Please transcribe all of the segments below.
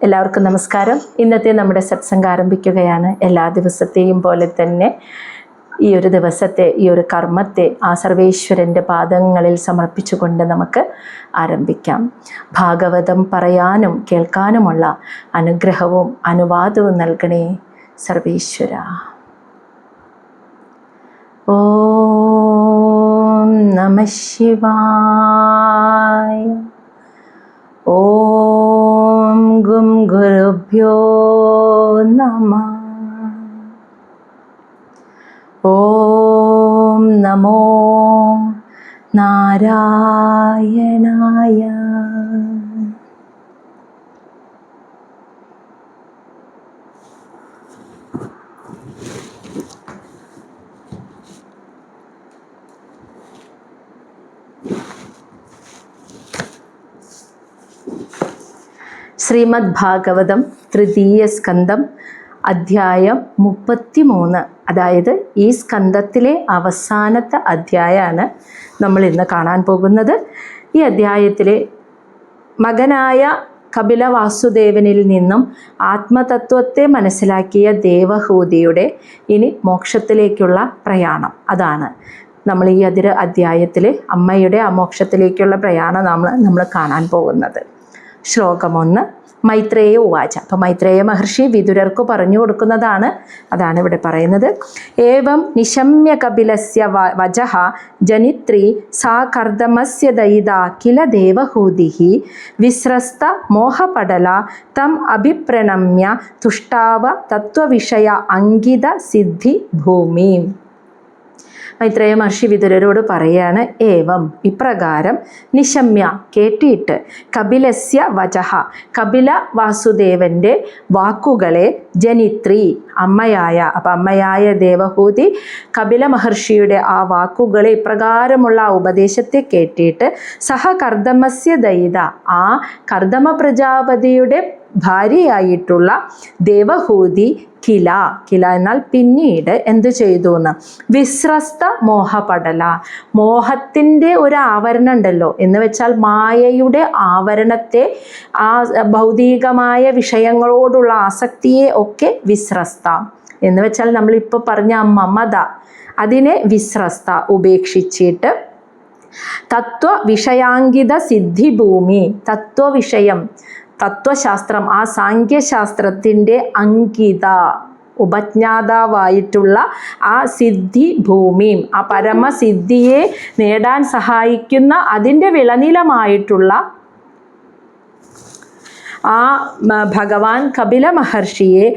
എല്ലാവർക്കും നമസ്കാരം. ഇന്നത്തെ നമ്മുടെ സത്സംഗം ആരംഭിക്കുകയാണ്. എല്ലാ ദിവസത്തെയും പോലെ തന്നെ ഈ ഒരു ദിവസത്തെ, ഈ ഒരു കർമ്മത്തെ ആ സർവേശ്വരൻ്റെ പാദങ്ങളിൽ സമർപ്പിച്ചുകൊണ്ട് നമുക്ക് ആരംഭിക്കാം. ഭാഗവതം പറയാനും കേൾക്കാനുമുള്ള അനുഗ്രഹവും അനുവാദവും നൽകണേ സർവേശ്വര. ഓം നമഃ ശിവായ. ഓം ഗും ഗുരുഭ്യോ നമഃ. ഓം നമോ നാരായണായ. ശ്രീമദ് ഭാഗവതം തൃതീയ സ്കന്ധം അധ്യായം 33. അതായത് ഈ സ്കന്ധത്തിലെ അവസാനത്തെ അധ്യായമാണ് നമ്മൾ ഇന്ന് കാണാൻ പോകുന്നത്. ഈ അധ്യായത്തിലെ മകനായ കപില വാസുദേവനിൽ നിന്നും ആത്മതത്വത്തെ മനസ്സിലാക്കിയ ദേവഹൂതിയുടെ ഇനി മോക്ഷത്തിലേക്കുള്ള പ്രയാണം, അതാണ് നമ്മൾ ഈ അധ്യായത്തിൽ അമ്മയുടെ ആ മോക്ഷത്തിലേക്കുള്ള പ്രയാണം നമ്മൾ കാണാൻ പോകുന്നത്. ശ്ലോകം 1. മൈത്രേയ ഉവാച. അപ്പോൾ മൈത്രേയ മഹർഷി വിതുരർക്ക് പറഞ്ഞു കൊടുക്കുന്നതാണ്, അതാണ് ഇവിടെ പറയുന്നത്. ഏവം നിശമ്യ കപിലസ്യ വചഃ ജനിത്രി സാ കർദമസ്യ ദയിത കില ദേവഹൂതിഃ വിസ്രസ്ത മോഹപടല തം അഭിപ്രണമ്യ തുഷ്ടാവ തത്വവിഷയ അങ്കിത സിദ്ധി ഭൂമി. മൈത്രേയ മഹർഷി വിതുരരോട് പറയാണ്, ഏവം ഇപ്രകാരം, നിശമ്യ കേട്ടിട്ട്, കപിലസ്യ വചഃ കപില വാസുദേവൻ്റെ വാക്കുകളെ, ജനിത്രി അമ്മയായ, അപ്പം അമ്മയായ ദേവഹൂതി കപില മഹർഷിയുടെ ആ വാക്കുകളെ, ഇപ്രകാരമുള്ള ഉപദേശത്തെ കേട്ടിട്ട്, സഹ കർദമസ്യ ദയിത ആ കർദമ പ്രജാപതിയുടെ ഭാര്യയായിട്ടുള്ള ദേവഹൂതി കില എന്നാൽ പിന്നീട് എന്തു ചെയ്തു എന്ന്, വിസ്രസ്ത മോഹപടല മോഹത്തിൻ്റെ ഒരു ആവരണം ഉണ്ടല്ലോ, എന്ന് വെച്ചാൽ മായയുടെ ആവരണത്തെ, ആ ഭൗതികമായ വിഷയങ്ങളോടുള്ള ആസക്തിയെ ഒക്കെ വിസ്രസ്ത എന്ന് വെച്ചാൽ നമ്മളിപ്പോൾ പറഞ്ഞ മമത, അതിനെ വിസ്രസ്ത ഉപേക്ഷിച്ചിട്ട്, തത്വ വിഷയാങ്കിത സിദ്ധിഭൂമി തത്വവിഷയം തത്വശാസ്ത്രം, ആ സാഖ്യശാസ്ത്രത്തിൻ്റെ അങ്കിത ഉപജ്ഞാതാവായിട്ടുള്ള ആ സിദ്ധി ഭൂമിയും, ആ പരമസിദ്ധിയെ നേടാൻ സഹായിക്കുന്ന അതിൻ്റെ വിളനിലമായിട്ടുള്ള ആ ഭഗവാൻ കപില മഹർഷിയെ,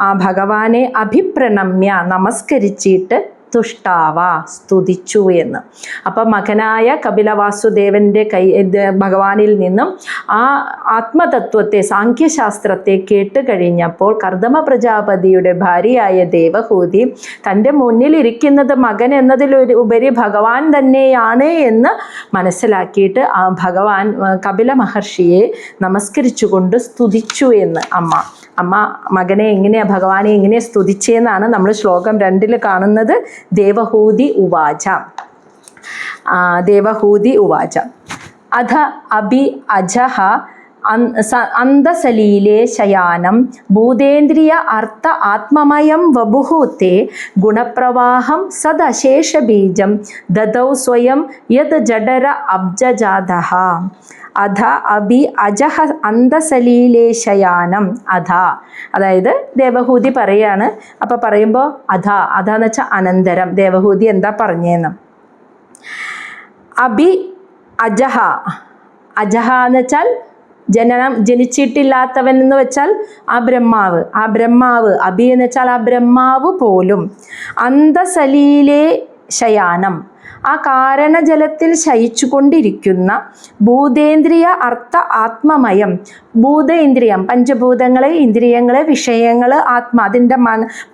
ആ ഭഗവാനെ അഭിപ്രണമ്യ നമസ്കരിച്ചിട്ട്, തുഷ്ടാവ സ്തുതിച്ചു എന്ന്. അപ്പം മകനായ കപില വാസുദേവൻ്റെ ഭഗവാനിൽ നിന്നും ആ ആത്മതത്വത്തെ, സാഖ്യശാസ്ത്രത്തെ കേട്ട് കഴിഞ്ഞപ്പോൾ കർദമ പ്രജാപതിയുടെ ഭാര്യയായ ദേവഹൂതി തൻ്റെ മുന്നിലിരിക്കുന്നത് മകൻ എന്നതിലുപരി ഭഗവാൻ തന്നെയാണ് എന്ന് മനസ്സിലാക്കിയിട്ട് ആ ഭഗവാൻ കപില മഹർഷിയെ നമസ്കരിച്ചുകൊണ്ട് സ്തുതിച്ചു എന്ന് അമ്മ മകനെ എങ്ങനെയാണ്, ഭഗവാനെ എങ്ങനെ സ്തുതിച്ചെന്നാണ് നമ്മൾ ശ്ലോകം 2 കാണുന്നത്. ദേവഹൂതി ഉവാച. അധ അഭി അജഃ അന്തസലീലേ ശയാനം ഭൂതേന്ദ്രിയ അർത്ഥ ആത്മമയം വപുഃ തേ ഗുണപ്രവാഹം സദശേഷബീജം ദദൗ സ്വയം യത് ജഡര അബ്ജജാതഃ. അധ അഭി അജഃ അന്തസലീലേ ശയാനം. അതായത് ദേവഹൂതി പറയാണ്. അപ്പം പറയുമ്പോൾ എന്ന് വെച്ചാൽ അനന്തരം ദേവഹൂതി എന്താ പറഞ്ഞേന്ന്, അഭി അജഃ എന്ന് വെച്ചാൽ ജനിച്ചിട്ടില്ലാത്തവൻ എന്ന് വെച്ചാൽ ആ ബ്രഹ്മാവ് അഭി എന്ന് വെച്ചാൽ ആ ബ്രഹ്മാവ് പോലും, അന്തസലീലേ ശയാനം ആ കാരണജലത്തിൽ ശയിച്ചു കൊണ്ടിരിക്കുന്ന, ഭൂതേന്ദ്രിയ അർത്ഥ ആത്മമയം ഭൂതേന്ദ്രിയം പഞ്ചഭൂതങ്ങളെ, ഇന്ദ്രിയങ്ങളെ, വിഷയങ്ങൾ, അതിൻ്റെ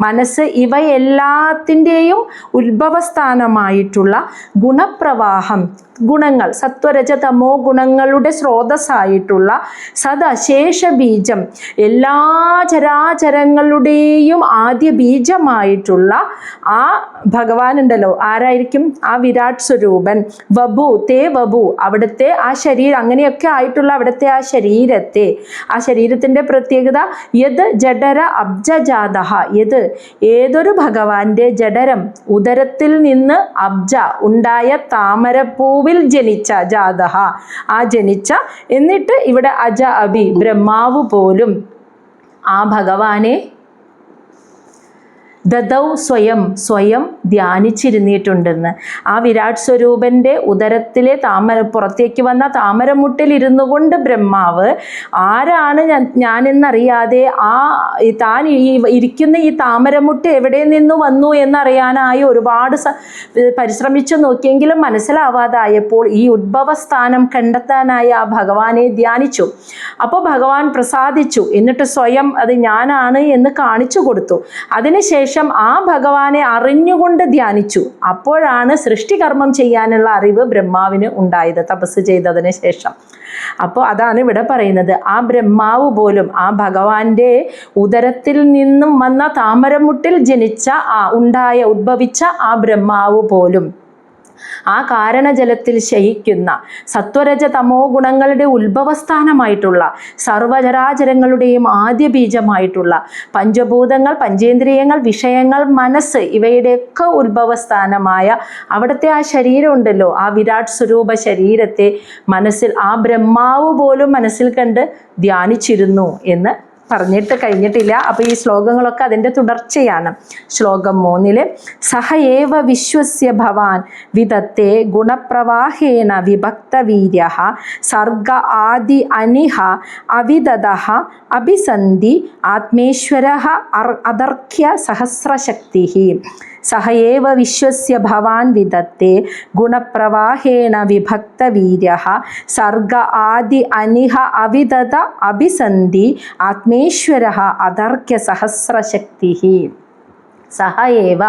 മനസ്സ്, ഇവയെല്ലാത്തിൻ്റെയും ഉത്ഭവസ്ഥാനമായിട്ടുള്ള ഗുണപ്രവാഹം, സദ്ഗുണങ്ങൾ, സത്വരജ തമോ ഗുണങ്ങളുടെ സ്രോതസ്സായിട്ടുള്ള സദശേഷ ബീജം, എല്ലാ ചരാചരങ്ങളുടെയും ആദ്യ ബീജമായിട്ടുള്ള ആ ഭഗവാൻ ഉണ്ടല്ലോ, ആരായിരിക്കും? ആ വിരാട് സ്വരൂപൻ. വപു തേ വപു, അവിടുത്തെ ആ ശരീരം, അങ്ങനെയൊക്കെ ആയിട്ടുള്ള അവിടുത്തെ ആ ശരീരത്തെ, ആ ശരീരത്തിൻ്റെ പ്രത്യേകത യത് ജഡര അബ്ജജാതഃ, ഏതൊരു ഭഗവാന്റെ ജഡരം, ഉദരത്തിൽ നിന്ന് അബ്ജ ഉണ്ടായ താമരപ്പൂവിൽ ജനിച്ച, ജാതഃ ആ ജനിച്ച, എന്നിട്ട് ഇവിടെ അജ അഭി ബ്രഹ്മാവ് പോലും ആ ഭഗവാനെ ദദൗ സ്വയം ധ്യാനിച്ചിരുന്നിട്ടുണ്ടെന്ന്. ആ വിരാട് സ്വരൂപൻ്റെ ഉദരത്തിലെ പുറത്തേക്ക് വന്ന താമരമുട്ടിലിരുന്നു കൊണ്ട് ബ്രഹ്മാവ് ആരാണ് ഞാനെന്നറിയാതെ താൻ ഇരിക്കുന്ന ഈ താമരമുട്ട് എവിടെ നിന്ന് വന്നു എന്നറിയാനായി ഒരുപാട് പരിശ്രമിച്ചു നോക്കിയെങ്കിലും മനസ്സിലാവാതായപ്പോൾ ഈ ഉദ്ഭവസ്ഥാനം കണ്ടെത്താനായി ആ ഭഗവാനെ ധ്യാനിച്ചു. അപ്പോൾ ഭഗവാൻ പ്രസാദിച്ചു. എന്നിട്ട് സ്വയം അത് ഞാനാണ് എന്ന് കാണിച്ചു കൊടുത്തു. അതിനുശേഷം ആ ഭഗവാനെ അറിഞ്ഞുകൊണ്ട് ധ്യാനിച്ചു. അപ്പോഴാണ് സൃഷ്ടികർമ്മം ചെയ്യാനുള്ള അറിവ് ബ്രഹ്മാവിന് ഉണ്ടായത്, തപസ് ചെയ്തതിന് ശേഷം. അപ്പോൾ അതാണ് ഇവിടെ പറയുന്നത്, ആ ബ്രഹ്മാവ് പോലും, ആ ഭഗവാന്റെ ഉദരത്തിൽ നിന്നും വന്ന താമരമുട്ടിൽ ജനിച്ച ഉദ്ഭവിച്ച ആ ബ്രഹ്മാവ് പോലും ആ കാരണജലത്തിൽ ശയിക്കുന്ന സത്വരജ തമോ ഗുണങ്ങളുടെ ഉത്ഭവസ്ഥാനമായിട്ടുള്ള സർവചരാചരങ്ങളുടെയും ആദ്യ ബീജമായിട്ടുള്ള പഞ്ചഭൂതങ്ങൾ, പഞ്ചേന്ദ്രിയങ്ങൾ, വിഷയങ്ങൾ, മനസ്സ്, ഇവയുടെയൊക്കെ ഉത്ഭവസ്ഥാനമായ അവിടുത്തെ ആ ശരീരം ഉണ്ടല്ലോ, ആ വിരാട് സ്വരൂപ ശരീരത്തെ മനസ്സിൽ ആ ബ്രഹ്മാവ് പോലും മനസ്സിൽ കണ്ട് ധ്യാനിച്ചിരുന്നു എന്ന് പറഞ്ഞിട്ട് കഴിഞ്ഞിട്ടില്ല. അപ്പോൾ ഈ ശ്ലോകങ്ങളൊക്കെ അതിൻ്റെ തുടർച്ചയാണ്. ശ്ലോകം 3 സഹ ഏവ വിശ്വസ്യ ഭവാൻ വിദത്തെ ഗുണപ്രവാഹേന വിഭക്തവീര്യഃ സർഗ ആദി അനിഹ അവിദതഃ അഭിസന്ധി ആത്മേശ്വരഃ അദർഖ്യ സഹസ്രശക്തിഃ. സഹ ഏവ വിശ്വസ്യ ഭവാൻ വിദത്തെ ഗുണപ്രവാഹേണ വിഭക്തവീര്യഃ സർഗ ആദി അനിഹ അവിദത അഭിസന്ധി ആത്മേശ്വരഃ അദർഖ്യ സഹസ്രശക്തിഃ. സഹ ഏവ,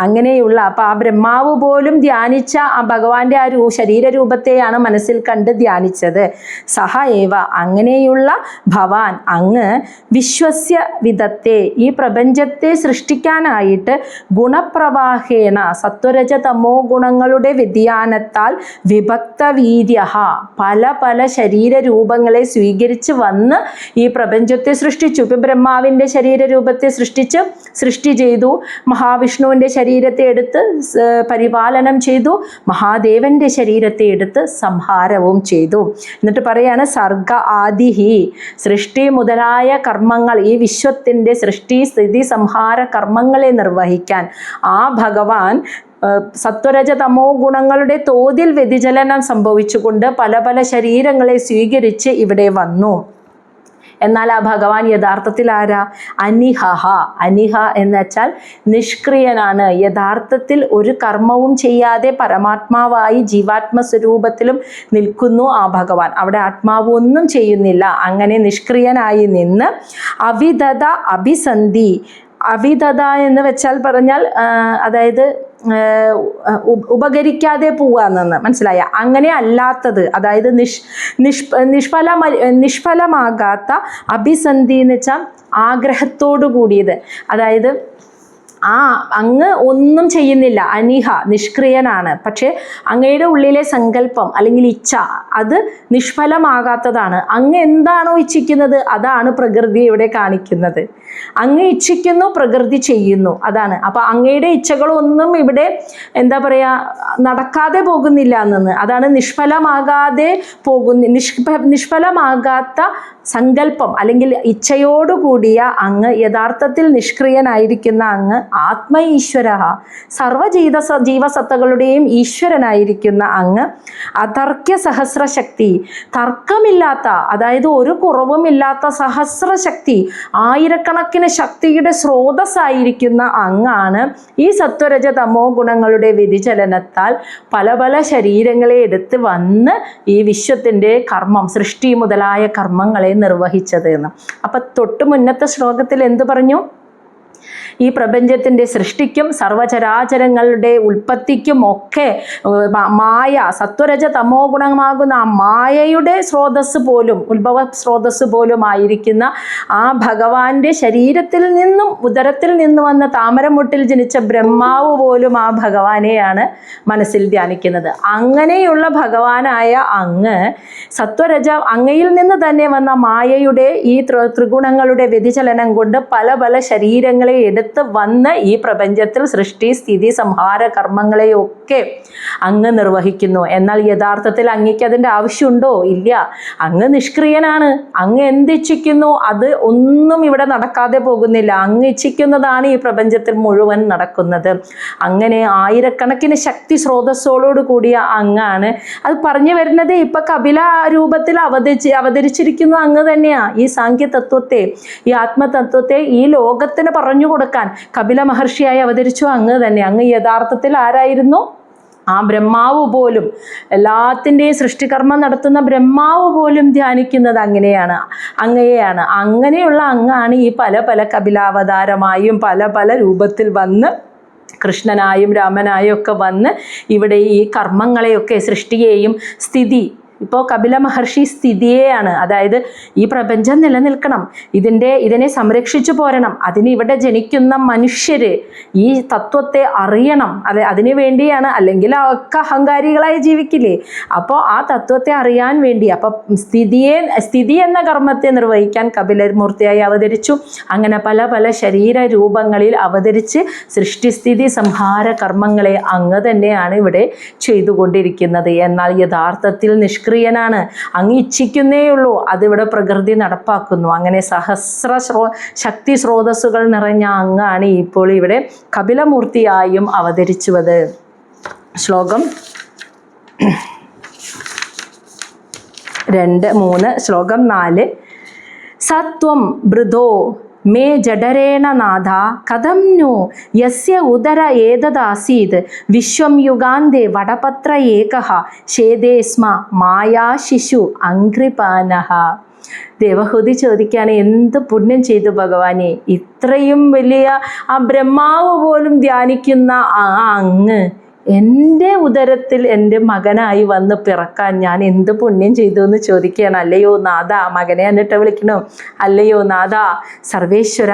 അങ്ങനെയുള്ള, അപ്പോൾ ആ ബ്രഹ്മാവ് പോലും ധ്യാനിച്ച ആ ഭഗവാന്റെ ആ ശരീരരൂപത്തെയാണ് മനസ്സിൽ കണ്ട് ധ്യാനിച്ചത്. സഹ ഏവ, അങ്ങനെയുള്ള ഭവാൻ, അങ്ങ് വിശ്വസ്യ വിധത്തെ, ഈ പ്രപഞ്ചത്തെ സൃഷ്ടിക്കാനായിട്ട് ഗുണപ്രവാഹേണ, സത്വരജ തമോ ഗുണങ്ങളുടെ വ്യതിയാനത്താൽ വിഭക്തവീര്യ, പല പല ശരീരരൂപങ്ങളെ സ്വീകരിച്ച് വന്ന് ഈ പ്രപഞ്ചത്തെ സൃഷ്ടിച്ചു. ഇപ്പം ബ്രഹ്മാവിൻ്റെ ശരീരരൂപത്തെ സൃഷ്ടി ചെയ്തു, മഹാവിഷ്ണുവിൻ്റെ ശരീരത്തെ എടുത്ത് പരിപാലനം ചെയ്തു, മഹാദേവൻ്റെ ശരീരത്തെ എടുത്ത് സംഹാരവും ചെയ്തു. എന്നിട്ട് പറയാണ് സർഗ ആദിഹി, സൃഷ്ടി മുതലായ കർമ്മങ്ങൾ, ഈ വിശ്വത്തിൻ്റെ സൃഷ്ടി സ്ഥിതി സംഹാര കർമ്മങ്ങളെ നിർവഹിക്കാൻ ആ ഭഗവാൻ സത്വരജ തമോ ഗുണങ്ങളുടെ തോതിൽ വ്യതിചലനം സംഭവിച്ചുകൊണ്ട് പല പല ശരീരങ്ങളെ സ്വീകരിച്ച് ഇവിടെ വന്നു. എന്നാൽ ആ ഭഗവാൻ യഥാർത്ഥത്തിൽ ആരാ? അനിഹ. അനിഹ എന്ന് വെച്ചാൽ നിഷ്ക്രിയനാണ്. യഥാർത്ഥത്തിൽ ഒരു കർമ്മവും ചെയ്യാതെ പരമാത്മാവായി ജീവാത്മസ്വരൂപത്തിലും നിൽക്കുന്നു ആ ഭഗവാൻ. അവിടെ ആത്മാവ് ഒന്നും ചെയ്യുന്നില്ല. അങ്ങനെ നിഷ്ക്രിയനായി നിന്ന് അവിദത അഭിസന്ധി. അവിദത എന്ന് വെച്ചാൽ പറഞ്ഞാൽ അതായത് ഉപകരിക്കാതെ പോവാന്ന് മനസ്സിലായ, അങ്ങനെ അല്ലാത്തത്, അതായത് നിഷ്ഫലമാകാത്ത അഭിസന്ധി എന്ന് വെച്ചാൽ ആഗ്രഹത്തോടു കൂടിയത്. അതായത് അങ്ങ് ഒന്നും ചെയ്യുന്നില്ല, അനിഹ, നിഷ്ക്രിയനാണ്. പക്ഷേ അങ്ങയുടെ ഉള്ളിലെ സങ്കല്പം അല്ലെങ്കിൽ ഇച്ഛ അത് നിഷ്ഫലമാകാത്തതാണ്. അങ്ങ് എന്താണോ ഇച്ഛിക്കുന്നത് അതാണ് പ്രകൃതി ഇവിടെ കാണിക്കുന്നത്. അങ്ങ് ഇച്ഛിക്കുന്നു, പ്രകൃതി ചെയ്യുന്നു, അതാണ്. അപ്പം അങ്ങയുടെ ഇച്ഛകളൊന്നും ഇവിടെ എന്താ പറയുക നടക്കാതെ പോകുന്നില്ല എന്ന്, അതാണ് നിഷ്ഫലമാകാതെ നിഷ്ഫലമാകാത്ത സങ്കല്പം അല്ലെങ്കിൽ ഇച്ഛയോടുകൂടിയ അങ്ങ്, യഥാർത്ഥത്തിൽ നിഷ്ക്രിയനായിരിക്കുന്ന അങ്ങ് ആത്മ ഈശ്വര, ജീവസത്തകളുടെയും ഈശ്വരനായിരിക്കുന്ന അങ്ങ് അതർക്യ സഹസ്രശക്തി, തർക്കമില്ലാത്ത, അതായത് ഒരു കുറവുമില്ലാത്ത സഹസ്രശക്തി, ആയിരക്കണക്കിന് ശക്തിയുടെ സ്രോതസ്സായിരിക്കുന്ന അങ്ങാണ് ഈ സത്വരജ തമോ ഗുണങ്ങളുടെ വ്യതിചലനത്താൽ പല പല ശരീരങ്ങളെ എടുത്ത് വന്ന് ഈ വിശ്വത്തിൻ്റെ കർമ്മം, സൃഷ്ടി മുതലായ കർമ്മങ്ങളെ നിർവഹിച്ചത് എന്ന്. അപ്പം തൊട്ട് മുന്നത്തെ ശ്ലോകത്തിൽ എന്ത് പറഞ്ഞു? ഈ പ്രപഞ്ചത്തിൻ്റെ സൃഷ്ടിക്കും സർവചരാചരങ്ങളുടെ ഉൽപ്പത്തിക്കും ഒക്കെ മായ, സത്വരജ തമോ ഗുണമാകുന്ന ആ മായയുടെ സ്രോതസ് പോലും, ഉത്ഭവ സ്രോതസ് പോലും ആയിരിക്കുന്ന ആ ഭഗവാന്റെ ശരീരത്തിൽ നിന്നും ഉദരത്തിൽ നിന്ന് വന്ന താമരമുട്ടിൽ ജനിച്ച ബ്രഹ്മാവ് പോലും ആ ഭഗവാനെയാണ് മനസ്സിൽ ധ്യാനിക്കുന്നത്. അങ്ങനെയുള്ള ഭഗവാനായ അങ്ങ് സത്വരജ അങ്ങയിൽ നിന്ന് തന്നെ വന്ന മായയുടെ ഈ ത്രിഗുണങ്ങളുടെ വ്യതിചലനം കൊണ്ട് പല പല ശരീരങ്ങളെ എടുത്ത് വന്ന് ഈ പ്രപഞ്ചത്തിൽ സൃഷ്ടി സ്ഥിതി സംഹാര കർമ്മങ്ങളെയൊക്കെ അങ്ങ് നിർവഹിക്കുന്നു. എന്നാൽ യഥാർത്ഥത്തിൽ അങ്ങയ്ക്ക് അതിൻ്റെ ആവശ്യമുണ്ടോ? ഇല്ല. അങ്ങ് നിഷ്ക്രിയനാണ്. അങ്ങ് എന്തിച്ഛിക്കുന്നു അത് ഒന്നും ഇവിടെ നടക്കാതെ പോകുന്നില്ല. അങ്ങ് ഇച്ഛിക്കുന്നതാണ് ഈ പ്രപഞ്ചത്തിൽ മുഴുവൻ നടക്കുന്നത്. അങ്ങനെ ആയിരക്കണക്കിന് ശക്തി സ്രോതസ്സോടു കൂടിയ അങ്ങാണ്. അത് പറഞ്ഞു വരുന്നത് ഇപ്പൊ കപില രൂപത്തിൽ അവതരിച്ചിരിക്കുന്ന അങ്ങ് തന്നെയാ. ഈ സാഖ്യതത്വത്തെ, ഈ ആത്മതത്വത്തെ ഈ ലോകത്തിന് പറഞ്ഞു കൊടുക്കാൻ കപില മഹർഷിയായി അവതരിച്ചു അങ്ങ് തന്നെ. അങ്ങ് യഥാർത്ഥത്തിൽ ആരായിരുന്നു? ആ ബ്രഹ്മാവ് പോലും, എല്ലാത്തിൻ്റെയും സൃഷ്ടികർമ്മം നടത്തുന്ന ബ്രഹ്മാവ് പോലും ധ്യാനിക്കുന്നത് അങ്ങയെയാണ്. അങ്ങനെയുള്ള അങ്ങാണ് ഈ പല പല കപിലാവതാരമായും പല പല രൂപത്തിൽ വന്ന് കൃഷ്ണനായും രാമനായും ഒക്കെ വന്ന് ഇവിടെ ഈ കർമ്മങ്ങളെയൊക്കെ സൃഷ്ടിയെയും ഇപ്പോൾ കപില മഹർഷി സ്ഥിതിയെയാണ്, അതായത് ഈ പ്രപഞ്ചം നിലനിൽക്കണം, ഇതിനെ സംരക്ഷിച്ചു പോരണം, അതിന് ഇവിടെ ജനിക്കുന്ന മനുഷ്യര് ഈ തത്വത്തെ അറിയണം, അതിനു വേണ്ടിയാണ്. അല്ലെങ്കിൽ ഒക്കെ അഹങ്കാരികളായി ജീവിക്കില്ലേ? അപ്പോൾ ആ തത്വത്തെ അറിയാൻ വേണ്ടി സ്ഥിതി എന്ന കർമ്മത്തെ നിർവഹിക്കാൻ കപിലമൂർത്തിയായി അവതരിച്ചു. അങ്ങനെ പല പല ശരീര രൂപങ്ങളിൽ അവതരിച്ച് സൃഷ്ടിസ്ഥിതി സംഹാര കർമ്മങ്ങളെ അങ്ങ് തന്നെയാണ് ഇവിടെ ചെയ്തുകൊണ്ടിരിക്കുന്നത്. എന്നാൽ യഥാർത്ഥത്തിൽ നിഷ്ക്രിയനാണ്. അങ്ങ് ഇച്ഛിക്കുന്നേയുള്ളൂ, അതിവിടെ പ്രകൃതി നടപ്പാക്കുന്നു. അങ്ങനെ സഹസ്ര ശക്തി സ്രോതസ്സുകൾ നിറഞ്ഞ അങ്ങാണ് ഇപ്പോൾ ഇവിടെ കപിലമൂർത്തിയായും അവതരിച്ചുവത്. ശ്ലോകം 2-3. ശ്ലോകം 4. സത്വം ബൃദോ മേ ജഡരേണ നാഥ കഥം നു യസ്യ ഉദര ഏതദാസീത് വിശ്വം യുഗാന്തേ വടപത്ര ഏകഃ ഛേദേ സ്മ മായാശിശു അംഘ്രിപാനഃ. ദേവഹൂതി ചോദിക്കുകയാണ്, എന്ത് പുണ്യം ചെയ്തു ഭഗവാനെ, ഇത്രയും വലിയ ആ ബ്രഹ്മാവ് പോലും ധ്യാനിക്കുന്ന ആ അങ്ങ് എൻ്റെ ഉദരത്തിൽ എൻ്റെ മകനായി വന്ന് പിറക്കാൻ ഞാൻ എന്ത് പുണ്യം ചെയ്തു എന്ന് ചോദിക്കുകയാണ്. അല്ലയോ നാഥ, മകനെ എന്നിട്ട് വിളിക്കണോ? അല്ലയോ നാഥ സർവേശ്വര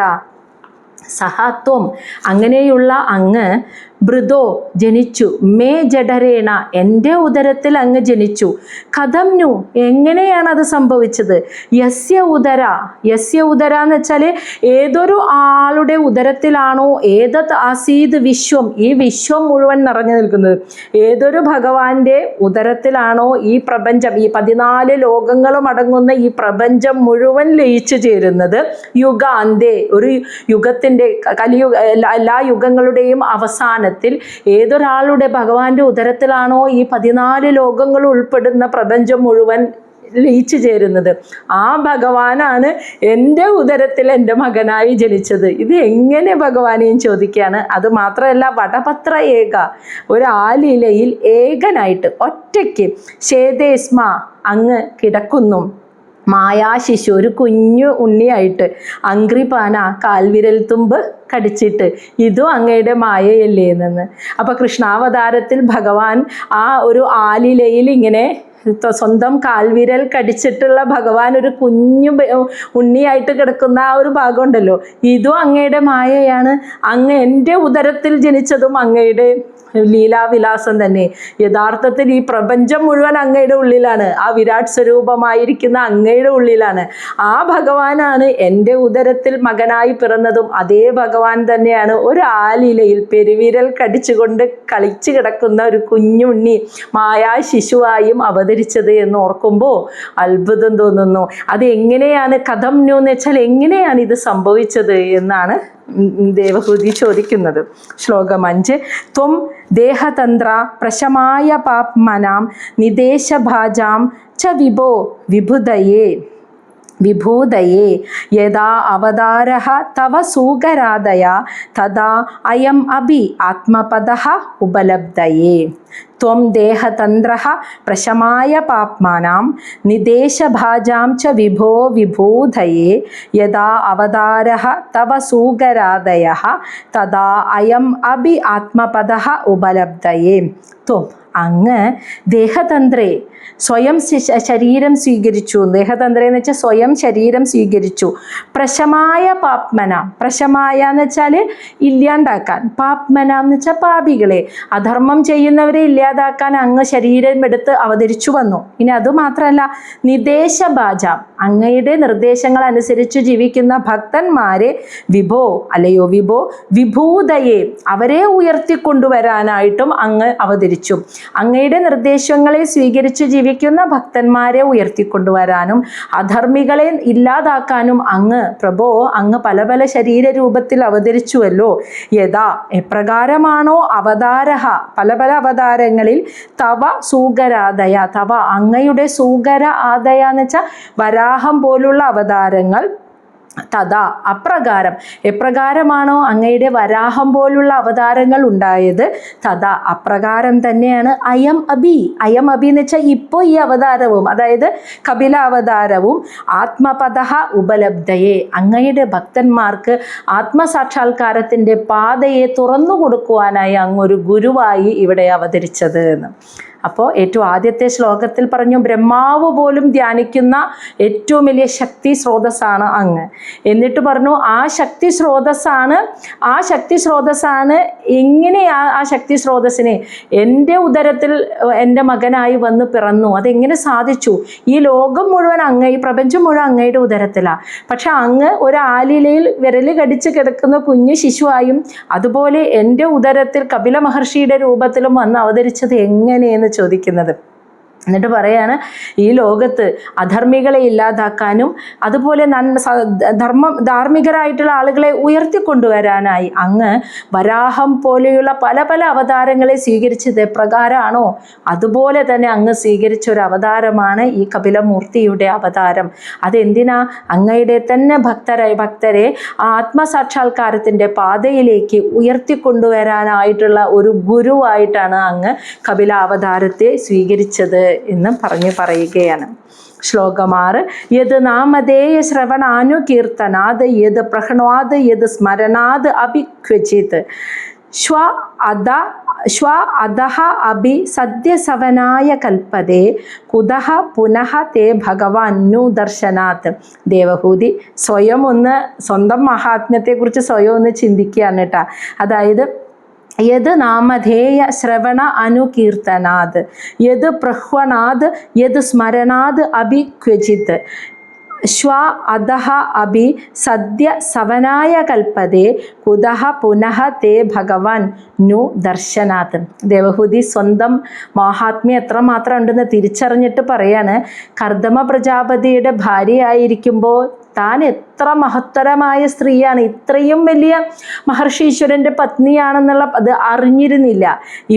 സഹാത്വം, അങ്ങനെയുള്ള അങ്ങ് ബൃദോ ജനിച്ചു, മേ ജഡരേണ എൻ്റെ ഉദരത്തിൽ അങ്ങ് ജനിച്ചു, കഥം നു എങ്ങനെയാണ് അത് സംഭവിച്ചത്, യസ്യ ഉദര എന്ന് വെച്ചാൽ ഏതൊരു ആളുടെ ഉദരത്തിലാണോ ഏതത് ആസീത് വിശ്വം, ഈ വിശ്വം മുഴുവൻ നിറഞ്ഞു നിൽക്കുന്നത്, ഏതൊരു ഭഗവാന്റെ ഉദരത്തിലാണോ ഈ പ്രപഞ്ചം, ഈ 14 ലോകങ്ങളും അടങ്ങുന്ന ഈ പ്രപഞ്ചം മുഴുവൻ ലയിച്ചു ചേരുന്നത്, യുഗാന്തേ ഒരു യുഗത്തിൻ്റെ കലിയുഗ എല്ലാ യുഗങ്ങളുടെയും അവസാനത്തിൽ ഏതൊരാളുടെ ഭഗവാന്റെ ഉദരത്തിലാണോ ഈ 14 ലോകങ്ങൾ ഉൾപ്പെടുന്ന പ്രപഞ്ചം മുഴുവൻ ലയിച്ചു ചേരുന്നത്, ആ ഭഗവാനാണ് എൻ്റെ ഉദരത്തിൽ എൻ്റെ മകനായി ജനിച്ചത്. ഇത് എങ്ങനെ ഭഗവാനെയും ചോദിക്കുകയാണ്. അത് മാത്രമല്ല, വടപത്ര ഏക, ഒരു ആലീലയിൽ ഏകനായിട്ട് ഒറ്റയ്ക്ക് ശേദേസ്മ അങ്ങ് കിടക്കുന്നു, മായാശിശു ഒരു കുഞ്ഞു ഉണ്ണിയായിട്ട്, അംഘ്രിപാന കാൽവിരൽ തുമ്പ് കടിച്ചിട്ട്, ഇതും അങ്ങയുടെ മായയല്ലേ എന്ന്. അപ്പോൾ കൃഷ്ണാവതാരത്തിൽ ഭഗവാൻ ആ ഒരു ആലിലയിൽ ഇങ്ങനെ സ്വന്തം കാൽവിരൽ കടിച്ചിട്ടുള്ള ഭഗവാൻ ഒരു കുഞ്ഞു ഉണ്ണിയായിട്ട് കിടക്കുന്ന ആ ഒരു ഭാഗമുണ്ടല്ലോ, ഇതും അങ്ങയുടെ മായയാണ്. അങ്ങ് എൻ്റെ ഉദരത്തിൽ ജനിച്ചതും അങ്ങയുടെ ലീലാവിലാസം തന്നെ. യഥാർത്ഥത്തിൽ ഈ പ്രപഞ്ചം മുഴുവൻ അങ്ങയുടെ ഉള്ളിലാണ്, ആ വിരാട് സ്വരൂപമായിരിക്കുന്ന അങ്ങയുടെ ഉള്ളിലാണ്. ആ ഭഗവാനാണ് എൻ്റെ ഉദരത്തിൽ മകനായി പിറന്നതും അതേ ഭഗവാൻ തന്നെയാണ് ഒരു ആലീലയിൽ പെരുവിരൽ കടിച്ചുകൊണ്ട് കളിച്ചു കിടക്കുന്ന ഒരു കുഞ്ഞുണ്ണി മായാ ശിശുവായും അവതരിച്ചത് എന്ന് ഓർക്കുമ്പോൾ അത്ഭുതം തോന്നുന്നു. അത് എങ്ങനെയാണ് കഥം നു എന്ന് വെച്ചാൽ എങ്ങനെയാണ് ഇത് സംഭവിച്ചത് എന്നാണ് ദേവഹൂതി ചോദിക്കുന്നത്. ശ്ലോകം 5. ത്വം ദേഹതന്ത്ര പ്രശമായ പാപ്മനാം നിദേശഭാജാം ച വിഭോ വിഭൂതയേ യഥാ അവതാരഃ തവ സൂകരാദയ തഥാ അയം അഭി ആത്മപദഃ ഉപലബ്ധയേ. ത്വം ദേഹതന്ത്രഃ പ്രശമായ പാപ്മാനാം നിദേശഭാജാം ച വിഭോ വിഭൂതയേ യഥാ അവതാരഃ തവ സൂകരാദയഃ തഥാ അയം അഭി ആത്മപദഃ ഉപലബ്ധയേ. ത്വം അങ്ങ് ദേഹതന്ത്രേ സ്വയം ശരീരം സ്വീകരിച്ചു. ദേഹതന്ത്രേ എന്ന് വെച്ചാൽ സ്വയം ശരീരം സ്വീകരിച്ചു. പ്രശമായ പാപ്മന, പ്രശമായ എന്ന് വെച്ചാൽ ഇല്ലാണ്ടാക്കാൻ, പാപ്മന എന്ന് വെച്ചാൽ പാപികളെ, അധർമ്മം ചെയ്യുന്നവരെ ഇല്ലാതാക്കാൻ അങ്ങ് ശരീരം എടുത്ത് അവതരിച്ചു വന്നു. ഇനി അതുമാത്രമല്ല, നിദേശഭാജ, അങ്ങയുടെ നിർദ്ദേശങ്ങൾ അനുസരിച്ച് ജീവിക്കുന്ന ഭക്തന്മാരെ വിഭോ അല്ലയോ വിഭോ വിഭൂതയെ, അവരെ ഉയർത്തിക്കൊണ്ടുവരാനായിട്ടും അങ്ങ് അവതരിച്ചു. അങ്ങയുടെ നിർദ്ദേശങ്ങളെ സ്വീകരിച്ച് ജീവിക്കുന്ന ഭക്തന്മാരെ ഉയർത്തിക്കൊണ്ടുവരാനും അധർമ്മികളെ ഇല്ലാതാക്കാനും അങ്ങ് പ്രഭോ അങ്ങ് പല പല ശരീരരൂപത്തിൽ അവതരിച്ചുവല്ലോ. യഥാ എപ്രകാരമാണോ അവതാരഃ പല പല അവതാരങ്ങളിൽ തവ സൂകരാദയ, തവ അങ്ങയുടെ സൂകര ആദയ എന്ന് വെച്ചാൽ വരാഹം പോലുള്ള അവതാരങ്ങൾ, തഥാ അപ്രകാരം എപ്രകാരമാണോ അങ്ങയുടെ വരാഹം പോലുള്ള അവതാരങ്ങൾ ഉണ്ടായത്, തഥാ അപ്രകാരം തന്നെയാണ് അയം അഭി. അയം അഭി എന്ന് വെച്ചാൽ ഇപ്പോൾ ഈ അവതാരവും, അതായത് കപില അവതാരവും ആത്മപദഃ ഉപലബ്ധയെ, അങ്ങയുടെ ഭക്തന്മാർക്ക് ആത്മസാക്ഷാത്കാരത്തിൻ്റെ പാതയെ തുറന്നു കൊടുക്കുവാനായി അങ്ങൊരു ഗുരുവായി ഇവിടെ അവതരിച്ചത് എന്ന്. അപ്പോൾ ഏറ്റവും ആദ്യത്തെ ശ്ലോകത്തിൽ പറഞ്ഞു ബ്രഹ്മാവ് പോലും ധ്യാനിക്കുന്ന ഏറ്റവും വലിയ ശക്തി സ്രോതസ്സാണ് അങ്ങ്. എന്നിട്ട് പറഞ്ഞു ആ ശക്തി സ്രോതസ്സാണ് എങ്ങനെ ആ ശക്തി സ്രോതസ്സിനെ എൻ്റെ ഉദരത്തിൽ എൻ്റെ മകനായി വന്ന് പിറന്നു, അതെങ്ങനെ സാധിച്ചു? ഈ ലോകം മുഴുവൻ ഈ പ്രപഞ്ചം മുഴുവൻ അങ്ങയുടെ ഉദരത്തിലാണ്. പക്ഷെ അങ്ങ് ഒരു ആലിലയിൽ വിരൽ കടിച്ച് കിടക്കുന്ന കുഞ്ഞു ശിശുവായും അതുപോലെ എൻ്റെ ഉദരത്തിൽ കപില മഹർഷിയുടെ രൂപത്തിലും വന്ന് അവതരിച്ചത് എങ്ങനെയെന്ന് ചോദിക്കുന്നത്. എന്നിട്ട് പറയാണ് ഈ ലോകത്ത് അധർമ്മികളെ ഇല്ലാതാക്കാനും അതുപോലെ ധാർമ്മികരായിട്ടുള്ള ആളുകളെ ഉയർത്തിക്കൊണ്ടുവരാനായി അങ്ങ് വരാഹം പോലെയുള്ള പല പല അവതാരങ്ങളെ സ്വീകരിച്ചത് എപ്രകാരമാണോ അതുപോലെ തന്നെ അങ്ങ് സ്വീകരിച്ച ഒരു അവതാരമാണ് ഈ കപിലമൂർത്തിയുടെ അവതാരം. അതെന്തിനാ? അങ്ങയുടെ തന്നെ ഭക്തരെ ആത്മസാക്ഷാത്കാരത്തിൻ്റെ പാതയിലേക്ക് ഉയർത്തിക്കൊണ്ടുവരാനായിട്ടുള്ള ഒരു ഗുരുവായിട്ടാണ് അങ്ങ് കപില അവതാരത്തെ സ്വീകരിച്ചത് എന്ന് പറയുകയാണ്. ശ്ലോകം 6. യത് നാമധേയ ശ്രവണാനുകീർത്തനാത് യത് പ്രഹ്ണാത് യത് സ്മരണാത് അഭിക്വചിത് ശ്വ അധഃ അഭി സദ്യസവനായ കൽപ്പതേ കുതഃ പുനഃ തേ ഭഗവാൻ നു ദർശനാത്. ദേവഹൂതി സ്വന്തം മഹാത്മ്യത്തെക്കുറിച്ച് സ്വയം ഒന്ന് ചിന്തിക്കുകയാണ് കേട്ടോ. അതായത് യത് നാമധേയ ശ്രവണ അനുകീർത്തനാത് യത് പ്രഹ്വണാത് യത് സ്മരണാത് അഭിക്വചിത് ശ്വ അധഃ അഭി സദ്യ സവനായ കൽപ്പതേ കുതഃ പുനഃ തേ ഭഗവാൻ നു ദർശനാത്. ദേവഹൂതി സ്വന്തം മഹാത്മ്യം എത്രമാത്രം ഉണ്ടെന്ന് തിരിച്ചറിഞ്ഞിട്ട് പറയാണ്, കർദമ പ്രജാപതിയുടെ ഭാര്യയായിരിക്കുമ്പോൾ താൻ എത്ര മഹത്തരമായ സ്ത്രീയാണ്, ഇത്രയും വലിയ മഹർഷീശ്വരൻ്റെ പത്നിയാണെന്നുള്ള അത് അറിഞ്ഞിരുന്നില്ല.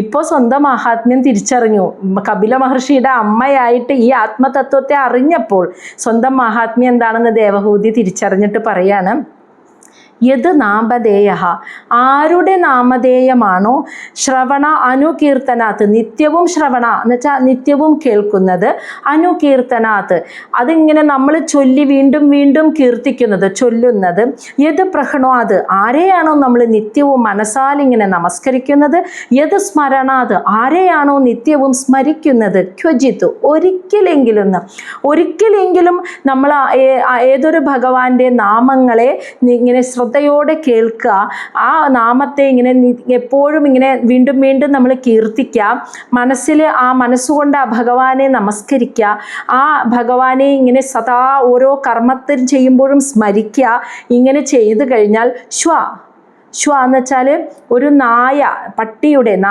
ഇപ്പോൾ സ്വന്തം മഹാത്മ്യം തിരിച്ചറിഞ്ഞു. കപില മഹർഷിയുടെ അമ്മയായിട്ട് ഈ ആത്മതത്വത്തെ അറിഞ്ഞപ്പോൾ സ്വന്തം മഹാത്മ്യം എന്താണെന്ന് ദേവഹൂതി തിരിച്ചറിഞ്ഞിട്ട് പറയാണ്, യത് നാമധേയ ആരുടെ നാമധേയമാണോ ശ്രവണ അനുകീർത്തനാത്ത് നിത്യവും ശ്രവണ എന്ന് വെച്ചാൽ നിത്യവും കേൾക്കുന്നത്, അനുകീർത്തനാത്ത് അതിങ്ങനെ നമ്മൾ ചൊല്ലി വീണ്ടും വീണ്ടും കീർത്തിക്കുന്നത് ചൊല്ലുന്നത്, യത് പ്രഹ്ണാത് ആരെയാണോ നമ്മൾ നിത്യവും മനസ്സാലിങ്ങനെ നമസ്കരിക്കുന്നത്, യത് സ്മരണാത് ആരെയാണോ നിത്യവും സ്മരിക്കുന്നത്, ക്വചിത്ത് ഒരിക്കലെങ്കിലും നമ്മൾ ഏതൊരു ഭഗവാന്റെ നാമങ്ങളെ ഇങ്ങനെ ശ്രദ്ധയോടെ കേൾക്കുക, ആ നാമത്തെ ഇങ്ങനെ എപ്പോഴും ഇങ്ങനെ വീണ്ടും വീണ്ടും നമ്മൾ കീർത്തിക്കുക, മനസ്സുകൊണ്ട് ആ ഭഗവാനെ നമസ്കരിക്കുക, ആ ഭഗവാനെ ഇങ്ങനെ സദാ ഓരോ കർമ്മത്തിൽ ചെയ്യുമ്പോഴും സ്മരിക്കുക. ഇങ്ങനെ ചെയ്തു കഴിഞ്ഞാൽ ശ്വ എന്ന് വെച്ചാൽ ഒരു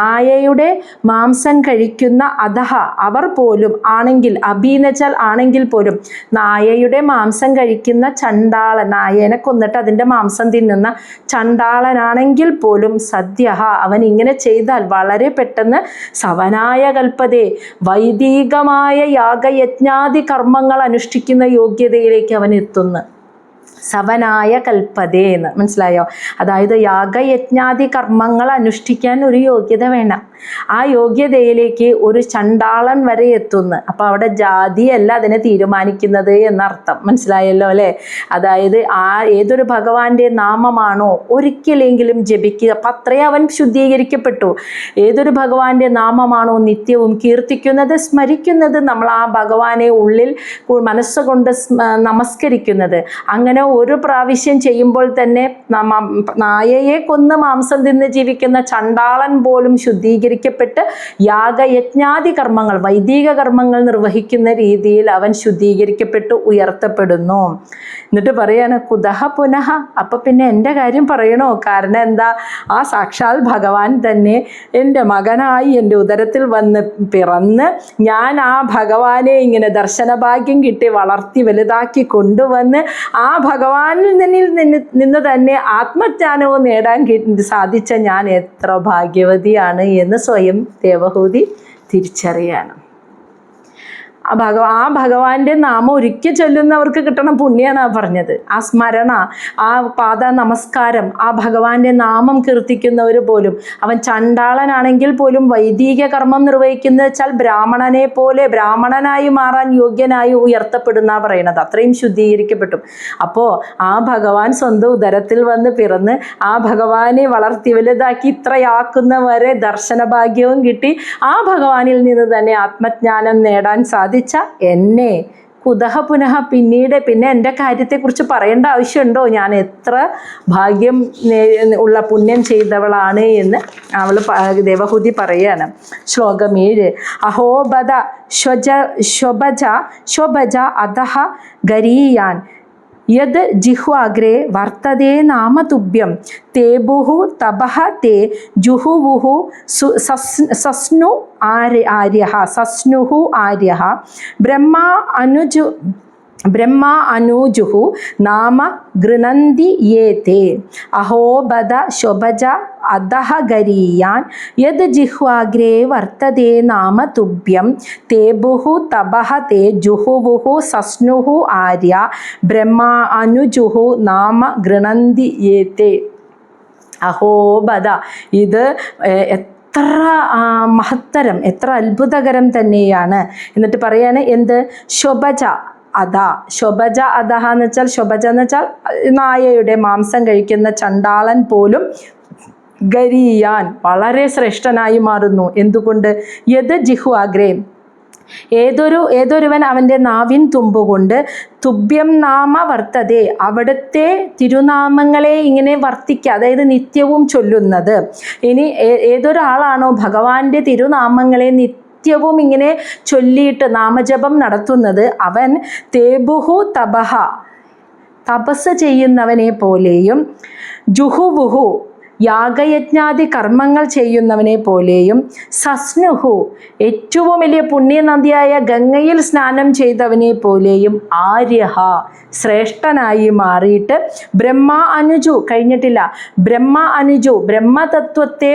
നായയുടെ മാംസം കഴിക്കുന്ന അധഃ അവർ പോലും ആണെങ്കിൽ, അഭി എന്ന് വെച്ചാൽ ആണെങ്കിൽ പോലും, നായയുടെ മാംസം കഴിക്കുന്ന ചണ്ടാളൻ, നായനെ കൊന്നിട്ട് അതിൻ്റെ മാംസം തിന്നുന്ന ചണ്ടാളനാണെങ്കിൽ പോലും സദ്യഃ അവൻ ഇങ്ങനെ ചെയ്താൽ വളരെ പെട്ടെന്ന് സവനായ കൽപ്പതേ വൈദികമായ യാഗയജ്ഞാദി കർമ്മങ്ങൾ അനുഷ്ഠിക്കുന്ന യോഗ്യതയിലേക്ക് അവൻ എത്തുന്നു. സവനായ കൽപ്പതേ എന്ന് മനസ്സിലായോ? അതായത് യാഗയജ്ഞാദി കർമ്മങ്ങൾ അനുഷ്ഠിക്കാൻ ഒരു യോഗ്യത വേണം. ആ യോഗ്യതയിലേക്ക് ഒരു ചണ്ടാളൻ വരെ എത്തുന്നു. അപ്പോൾ അവിടെ ജാതിയല്ല അതിനെ തീരുമാനിക്കുന്നത് എന്നർത്ഥം. മനസ്സിലായല്ലോ അല്ലേ? അതായത് ഏതൊരു ഭഗവാന്റെ നാമമാണോ ഒരിക്കലെങ്കിലും ജപിക്കുക, അപ്പം അത്രയും അവൻ ശുദ്ധീകരിക്കപ്പെട്ടു. ഏതൊരു ഭഗവാന്റെ നാമമാണോ നിത്യവും കീർത്തിക്കുന്നത്, സ്മരിക്കുന്നത്, നമ്മൾ ആ ഭഗവാനെ ഉള്ളിൽ മനസ്സുകൊണ്ട് നമസ്കരിക്കുന്നത്, അങ്ങനെ ഒരു പ്രാവശ്യം ചെയ്യുമ്പോൾ തന്നെ നായയെ കൊന്ന് മാംസം തിന്ന് ജീവിക്കുന്ന ചണ്ടാളൻ പോലും ശുദ്ധീകരിക്കപ്പെട്ട് യാഗയജ്ഞാദി കർമ്മങ്ങൾ, വൈദിക കർമ്മങ്ങൾ നിർവഹിക്കുന്ന രീതിയിൽ അവൻ ശുദ്ധീകരിക്കപ്പെട്ടു ഉയർത്തപ്പെടുന്നു. എന്നിട്ട് പറയാണ് കുതഹ പുനഃ. അപ്പം പിന്നെ എൻ്റെ കാര്യം പറയണോ? കാരണം എന്താ? ആ സാക്ഷാൽ ഭഗവാൻ തന്നെ എൻ്റെ മകനായി എൻ്റെ ഉദരത്തിൽ വന്ന് പിറന്ന് ഞാൻ ആ ഭഗവാനെ ഇങ്ങനെ ദർശനഭാഗ്യം കിട്ടി വളർത്തി വലുതാക്കി കൊണ്ടുവന്ന് ആ ഭഗവാനിൽ നിന്ന് തന്നെ ആത്മജ്ഞാനവും നേടാൻ സാധിച്ച ഞാൻ എത്ര ഭാഗ്യവതിയാണ് എന്ന് സ്വയം ദേവഹൂതി തിരിച്ചറിയാണ്. ആ ഭഗവാന്റെ നാമം ഒരിക്കൽ ചൊല്ലുന്നവർക്ക് കിട്ടണ പുണ്യാണ് പറഞ്ഞത്. ആ സ്മരണ, ആ പാദ നമസ്കാരം, ആ ഭഗവാന്റെ നാമം കീർത്തിക്കുന്നവർ പോലും, അവൻ ചണ്ടാളനാണെങ്കിൽ പോലും വൈദിക കർമ്മം നിർവഹിക്കുന്ന വെച്ചാൽ ബ്രാഹ്മണനെ പോലെ ബ്രാഹ്മണനായി മാറാൻ യോഗ്യനായി ഉയർത്തപ്പെടുന്ന പറയണത്. അത്രയും ശുദ്ധീകരിക്കപ്പെട്ടു. അപ്പോൾ ആ ഭഗവാൻ സ്വന്തം ഉദരത്തിൽ വന്ന് പിറന്ന് ആ ഭഗവാനെ വളർത്തി വലുതാക്കി ഇത്രയാക്കുന്നവരെ ദർശനഭാഗ്യവും കിട്ടി ആ ഭഗവാനിൽ നിന്ന് തന്നെ ആത്മജ്ഞാനം നേടാൻ സാധിച്ചു എന്നെ കുതഹ പുനഃ പിന്നെ എൻ്റെ കാര്യത്തെക്കുറിച്ച് പറയേണ്ട ആവശ്യമുണ്ടോ? ഞാൻ എത്ര ഭാഗ്യം ഉള്ള പുണ്യം ചെയ്തവളാണ് എന്ന് ദേവഹൂതി പറയാണ്. ശ്ലോകം 7. അഹോബദ ശോഭജ അധഃ ഗരീയാൻ യദ് ജിഹ്വാഗ്രേ വർത്തതേ നാമതുഭ്യം തേബുഹു തപഃ തേ ജുഹുവുഹു സസ്നു ആര്യഃ ബ്രഹ്മാ അനുജുഹു നാമ ഗൃണന്തി യേതേ അഹോബദ ശോഭജ അധഃ ഗരീയാൻ യദ് ജിഹ്വാഗ്രേ വർത്തതേ നാമ തുഭ്യം തേബുഹു തപഃ തേ ജുഹുവുഹു സസ്നുഹു ആര്യ ബ്രഹ്മാ അനുജുഹു നാമ ഗൃണന്തി യേതേ. അഹോബദ, ഇത് എത്ര മഹത്തരം, എത്ര അത്ഭുതകരം തന്നെയാണ്. എന്നിട്ട് പറയാണ് എന്ത്? ശോഭജ ശോഭജ അധഃ എന്ന് വെച്ചാൽ, ശോഭജ എന്ന് വെച്ചാൽ നായയുടെ മാംസം കഴിക്കുന്ന ചണ്ടാളൻ പോലും ഗരീയാൻ വളരെ ശ്രേഷ്ഠനായി മാറുന്നു. എന്തുകൊണ്ട്? യദ് ജിഹ്വാഗ്രേ, ഏതൊരുവൻ അവൻ്റെ നാവിൻ തുമ്പുകൊണ്ട് തുഭ്യം നാമ വർത്തതേ, അവിടുത്തെ തിരുനാമങ്ങളെ ഇങ്ങനെ വർത്തിക്കുക, അതായത് നിത്യവും ചൊല്ലുന്നത്. ഇനി ഏതൊരാളാണോ ഭഗവാന്റെ തിരുനാമങ്ങളെ നിത്യവും ഇങ്ങനെ ചൊല്ലിയിട്ട് നാമജപം നടത്തുന്നത്, അവൻ തേബുഹു തപഃ, തപസ് ചെയ്യുന്നവനെ പോലെയും, ജുഹുവുഹു, യാഗയജ്ഞാദി കർമ്മങ്ങൾ ചെയ്യുന്നവനെ പോലെയും, സസ്നുഹു, ഏറ്റവും വലിയ പുണ്യനദിയായ ഗംഗയിൽ സ്നാനം ചെയ്തവനെ പോലെയും, ആര്യഹ, ശ്രേഷ്ഠനായി മാറിയിട്ട്, ബ്രഹ്മ അനുജു, കഴിഞ്ഞിട്ടില്ല, ബ്രഹ്മ അനുജു, ബ്രഹ്മതത്വത്തെ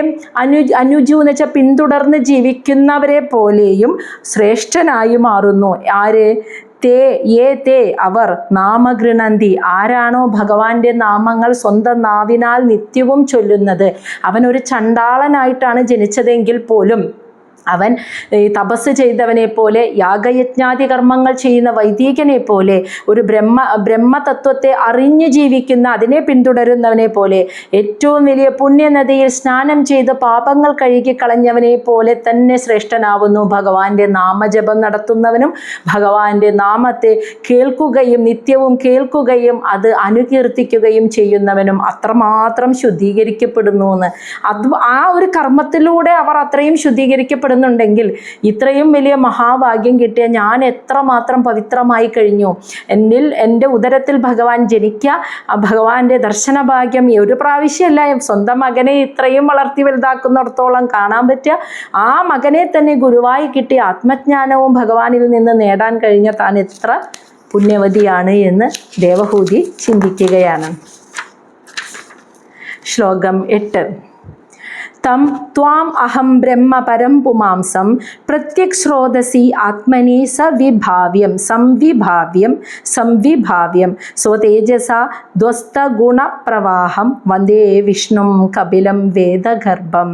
അനുജു എന്ന് വെച്ചാൽ പിന്തുടർന്ന് ജീവിക്കുന്നവരെ പോലെയും ശ്രേഷ്ഠനായി മാറുന്നു. ആര്? തേ അവർ, നാമഗൃണന്തി, ആരാണോ ഭഗവാന്റെ നാമങ്ങൾ സ്വന്തം നാവിനാൽ നിത്യവും ചൊല്ലുന്നത്. അവനൊരു ചണ്ടാളനായിട്ടാണ് ജനിച്ചതെങ്കിൽ പോലും അവൻ തപസ് ചെയ്തവനെ പോലെ, യാഗയജ്ഞാദി കർമ്മങ്ങൾ ചെയ്യുന്ന വൈദികനെ പോലെ, ഒരു ബ്രഹ്മതത്വത്തെ അറിഞ്ഞു ജീവിക്കുന്ന, അതിനെ പിന്തുടരുന്നവനെ പോലെ, ഏറ്റവും വലിയ പുണ്യനദിയിൽ സ്നാനം ചെയ്ത് പാപങ്ങൾ കഴുകി കളഞ്ഞവനെ പോലെ തന്നെ ശ്രേഷ്ഠനാവുന്നു ഭഗവാന്റെ നാമജപം നടത്തുന്നവനും ഭഗവാന്റെ നാമത്തെ കേൾക്കുകയും നിത്യവും കേൾക്കുകയും അത് അനുകീർത്തിക്കുകയും ചെയ്യുന്നവനും അത്രമാത്രം ശുദ്ധീകരിക്കപ്പെടുന്നു എന്ന്. ആ ഒരു കർമ്മത്തിലൂടെ അവർ അത്രയും ശുദ്ധീകരിക്കപ്പെടുന്നുണ്ടെങ്കിൽ ഇത്രയും വലിയ മഹാഭാഗ്യം കിട്ടിയ ഞാൻ എത്രമാത്രം പവിത്രമായി കഴിഞ്ഞു. എൻ്റെ ഉദരത്തിൽ ഭഗവാൻ ജനിക്കുക, ഭഗവാന്റെ ദർശനഭാഗ്യം ഒരു പ്രാവശ്യമല്ല, സ്വന്തം മകനെ ഇത്രയും വളർത്തി വലുതാക്കുന്നിടത്തോളം കാണാൻ പറ്റുക, ആ മകനെ തന്നെ ഗുരുവായി കിട്ടി ആത്മജ്ഞാനവും ഭഗവാനിൽ നിന്ന് നേടാൻ കഴിഞ്ഞ താൻ എത്ര പുണ്യവതിയാണ് എന്ന് ദേവഹൂതി ചിന്തിക്കുകയാണ്. ശ്ലോകം 8. തം ത്വാം അഹം ബ്രഹ്മ പരം പുമാംസം പ്രത്യക് ശ്രോതസി ആത്മനി സംവിഭാവ്യം സ്വതേജസ ധ്വസ്തഗുണപ്രവാഹം വന്ദേ വിഷ്ണും കപിലം വേദഗർഭം.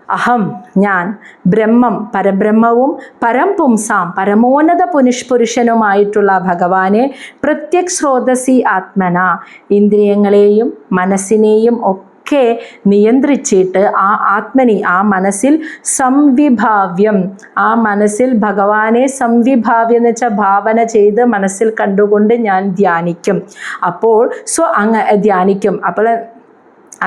അഹം ഞാൻ ബ്രഹ്മം പരബ്രഹ്മവും പരം പുംസാം പരമോന്നത പുരുഷനുമായിട്ടുള്ള ഭഗവാനെ പ്രത്യക് ശ്രോതസി ആത്മന ഇന്ദ്രിയങ്ങളെയും മനസ്സിനെയും ഒക്കെ നിയന്ത്രിച്ചിട്ട് ആ ആത്മനി ആ മനസ്സിൽ സംവിഭാവ്യം ആ മനസ്സിൽ ഭഗവാനെ സംവിഭാവ്യം എന്ന് വെച്ചാൽ ഭാവന ചെയ്ത് മനസ്സിൽ കണ്ടുകൊണ്ട് ഞാൻ ധ്യാനിക്കും. അപ്പോൾ ധ്യാനിക്കും. അപ്പോൾ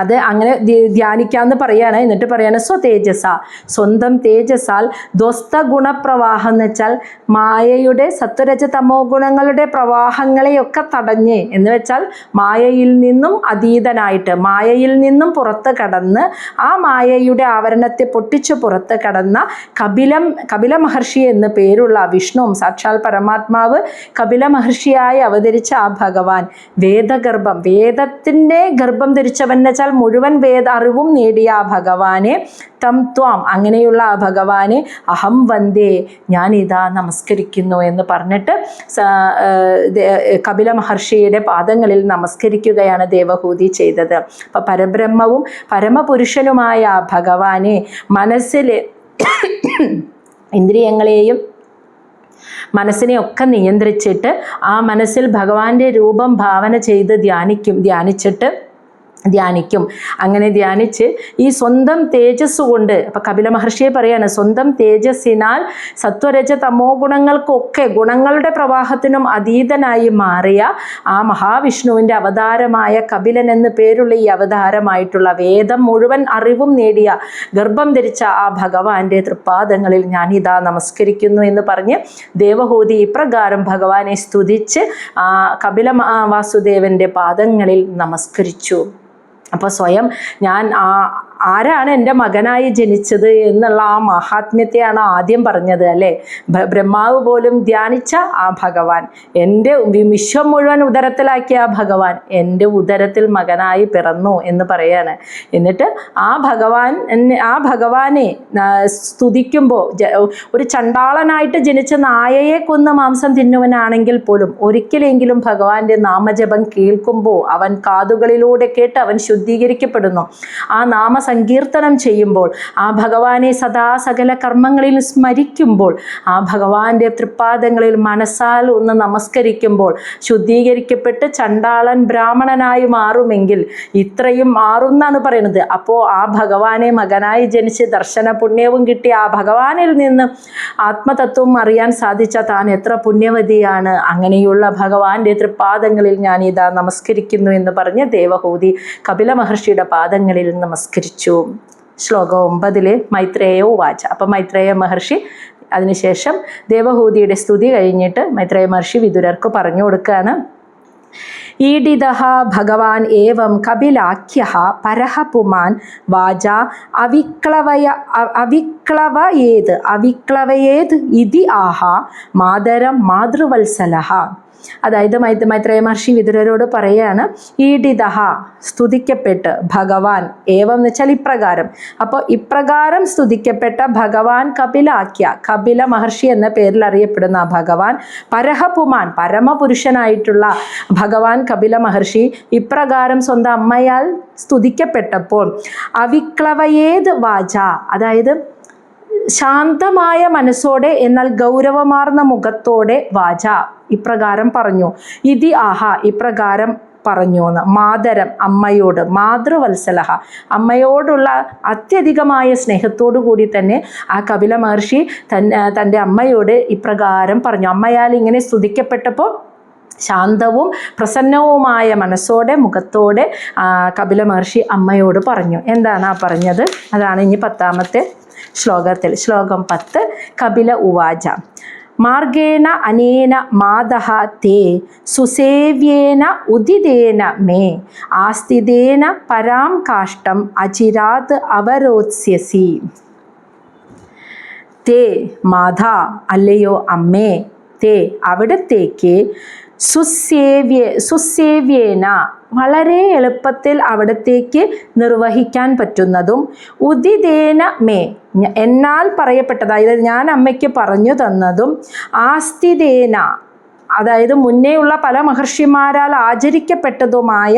അത് അങ്ങനെ ധ്യാനിക്കാമെന്ന് പറയാണ്. എന്നിട്ട് പറയാണ് സ്വതേജസ സ്വന്തം തേജസാൽ ധ്വസ്ത ഗുണപ്രവാഹം എന്ന് വെച്ചാൽ മായയുടെ സത്വരജ തമോ ഗുണങ്ങളുടെ പ്രവാഹങ്ങളെയൊക്കെ തടഞ്ഞ് എന്ന് വെച്ചാൽ മായയിൽ നിന്നും അതീതനായിട്ട് മായയിൽ നിന്നും പുറത്ത് കടന്ന് ആ മായയുടെ ആവരണത്തെ പൊട്ടിച്ചു പുറത്ത് കടന്ന കപില മഹർഷി എന്ന് പേരുള്ള വിഷ്ണുവും സാക്ഷാൽ പരമാത്മാവ് കപില മഹർഷിയായി അവതരിച്ച ആ ഭഗവാൻ വേദഗർഭം വേദത്തിൻ്റെ ഗർഭം ധരിച്ചവൻ വെച്ചാൽ മുഴുവൻ വേദ അറിവും നേടിയ ആ ഭഗവാനെ തം ത്വാം അങ്ങനെയുള്ള ആ ഭഗവാനെ അഹം വന്ദേ ഞാനിതാ നമസ്കരിക്കുന്നു എന്ന് പറഞ്ഞിട്ട് കപില മഹർഷിയുടെ പാദങ്ങളിൽ നമസ്കരിക്കുകയാണ് ദേവഹൂതി ചെയ്തത്. അപ്പം പരബ്രഹ്മവും പരമപുരുഷനുമായ ആ ഭഗവാനെ മനസ്സിൽ ഇന്ദ്രിയങ്ങളെയും മനസ്സിനെയൊക്കെ നിയന്ത്രിച്ചിട്ട് ആ മനസ്സിൽ ഭഗവാന്റെ രൂപം ഭാവന ചെയ്ത് ധ്യാനിക്കും. അങ്ങനെ ധ്യാനിച്ച് ഈ സ്വന്തം തേജസ് കൊണ്ട് അപ്പം കപില മഹർഷിയെ പറയാണ് സ്വന്തം തേജസ്സിനാൽ സത്വരജ തമോ ഗുണങ്ങളുടെ പ്രവാഹത്തിനും അതീതനായി മാറിയ ആ മഹാവിഷ്ണുവിൻ്റെ അവതാരമായ കപിലൻ എന്ന് പേരുള്ള ഈ അവതാരമായിട്ടുള്ള വേദം മുഴുവൻ അറിവും നേടിയ ഗർഭം ധരിച്ച ആ ഭഗവാന്റെ തൃപ്പാദങ്ങളിൽ ഞാനിതാ നമസ്കരിക്കുന്നു എന്ന് പറഞ്ഞ് ദേവഹൂതി ഇപ്രകാരം ഭഗവാനെ സ്തുതിച്ച് ആ കപില വാസുദേവൻ്റെ പാദങ്ങളിൽ നമസ്കരിച്ചു. അപ്പോൾ സ്വയം ഞാൻ ആരാണ് എൻ്റെ മകനായി ജനിച്ചത് എന്നുള്ള ആ മഹാത്മ്യത്തെയാണ് ആദ്യം പറഞ്ഞത് അല്ലേ. ബ്രഹ്മാവ് പോലും ധ്യാനിച്ച ആ ഭഗവാൻ, എൻ്റെ വിശ്വം മുഴുവൻ ഉദരത്തിലാക്കിയ ആ ഭഗവാൻ എൻ്റെ ഉദരത്തിൽ മകനായി പിറന്നു എന്ന് പറയാണ്. എന്നിട്ട് ആ ഭഗവാനെ സ്തുതിക്കുമ്പോൾ ഒരു ചണ്ടാളനായിട്ട് ജനിച്ച നായയെ കൊന്ന് മാംസം തിന്നുവനാണെങ്കിൽ പോലും ഒരിക്കലെങ്കിലും ഭഗവാന്റെ നാമജപം കേൾക്കുമ്പോൾ അവൻ കാതുകളിലൂടെ കേട്ട് അവൻ ശുദ്ധീകരിക്കപ്പെടുന്നു. ആ നാമസങ്കീർത്തനം ചെയ്യുമ്പോൾ ആ ഭഗവാനെ സദാ സകല കർമ്മങ്ങളിൽ സ്മരിക്കുമ്പോൾ ആ ഭഗവാന്റെ തൃപ്പാദങ്ങളിൽ മനസ്സാൽ ഒന്ന് നമസ്കരിക്കുമ്പോൾ ശുദ്ധീകരിക്കപ്പെട്ട് ചണ്ടാളൻ ബ്രാഹ്മണനായി മാറുമെങ്കിൽ ഇത്രയും മാറുന്നാണ് പറയുന്നത്. അപ്പോൾ ആ ഭഗവാനെ മകനായി ജനിച്ച് ദർശന പുണ്യവും കിട്ടി ആ ഭഗവാനിൽ നിന്ന് ആത്മതത്വം അറിയാൻ സാധിച്ച താൻ എത്ര പുണ്യവതിയാണ്. അങ്ങനെയുള്ള ഭഗവാന്റെ തൃപ്പാദങ്ങളിൽ ഞാൻ ഇതാ നമസ്കരിക്കുന്നു എന്ന് പറഞ്ഞ് ദേവഹൂതി കപില മഹർഷിയുടെ പാദങ്ങളിൽ നമസ്കരിച്ചു. ശ്ലോകം 9 മൈത്രേയ ഉവാച. അപ്പം മൈത്രേയ മഹർഷി അതിനുശേഷം ദേവഹൂതിയുടെ സ്തുതി കഴിഞ്ഞിട്ട് മൈത്രേയ മഹർഷി വിദുരർക്ക് പറഞ്ഞു കൊടുക്കുകയാണ്. ഈഡിതഃ ഭഗവാൻ ഏവം കപിലാഖ്യഃ പരഃ പുമാൻ വാച അവിക്ലവയേത് ഇതി ആഹ മാതരം മാതൃവത്സലഃ. അതായത് മൈത്രേയ മഹർഷി വിദുരരോട് പറയാണ്, ഈഡിതഃ സ്തുതിക്കപ്പെട്ട് ഭഗവാൻ ഏവം എന്ന് വെച്ചാൽ ഇപ്രകാരം. അപ്പോൾ ഇപ്രകാരം സ്തുതിക്കപ്പെട്ട ഭഗവാൻ കപില മഹർഷി എന്ന പേരിൽ അറിയപ്പെടുന്ന ഭഗവാൻ പരഹപുമാൻ പരമപുരുഷനായിട്ടുള്ള ഭഗവാൻ കപില മഹർഷി ഇപ്രകാരം സ്വന്തം അമ്മയാൽ സ്തുതിക്കപ്പെട്ടപ്പോൾ അവിക്ലവയേത് വാച അതായത് ശാന്തമായ മനസ്സോടെ എന്നാൽ ഗൗരവമാർന്ന മുഖത്തോടെ വാച ഇപ്രകാരം പറഞ്ഞു. ഇതി ആഹ ഇപ്രകാരം പറഞ്ഞു എന്ന്. മാതരം അമ്മയോട്, മാതൃവത്സലഹ അമ്മയോടുള്ള അത്യധികമായ സ്നേഹത്തോടു കൂടി തന്നെ ആ കപില മഹർഷി തൻ്റെ അമ്മയോട് ഇപ്രകാരം പറഞ്ഞു. അമ്മയാൽ ഇങ്ങനെ സ്തുതിക്കപ്പെട്ടപ്പോൾ ശാന്തവും പ്രസന്നവുമായ മനസ്സോടെ മുഖത്തോടെ കപില മഹർഷി അമ്മയോട് പറഞ്ഞു. എന്താണ് ആ പറഞ്ഞത്? അതാണ് ഇനി 10ാമത്തെ ശ്ലോകത്തിൽ. ശ്ലോകം 10 കപില ഉവാച മാർഗേണ അനേന മാതഃ തേ സുസേവ്യേന ഉദിതേന മേ ആസ്തിദേന പരാം കാഷ്ടം അചിരാത് അവരോത്സ്യസി. തേ മാതാ അല്ലയോ അമ്മേ, തേ അവിടത്തേക്ക് സുസേവ്യേന വളരെ എളുപ്പത്തിൽ അവിടത്തേക്ക് നിർവഹിക്കാൻ പറ്റുന്നതും ഉദിതേന മേ എന്നാൽ പറയപ്പെട്ടത്, അതായത് ഞാൻ അമ്മയ്ക്ക് പറഞ്ഞു തന്നതും ആസ്തിതേന അതായത് മുന്നേയുള്ള പല മഹർഷിമാരാൽ ആചരിക്കപ്പെട്ടതുമായ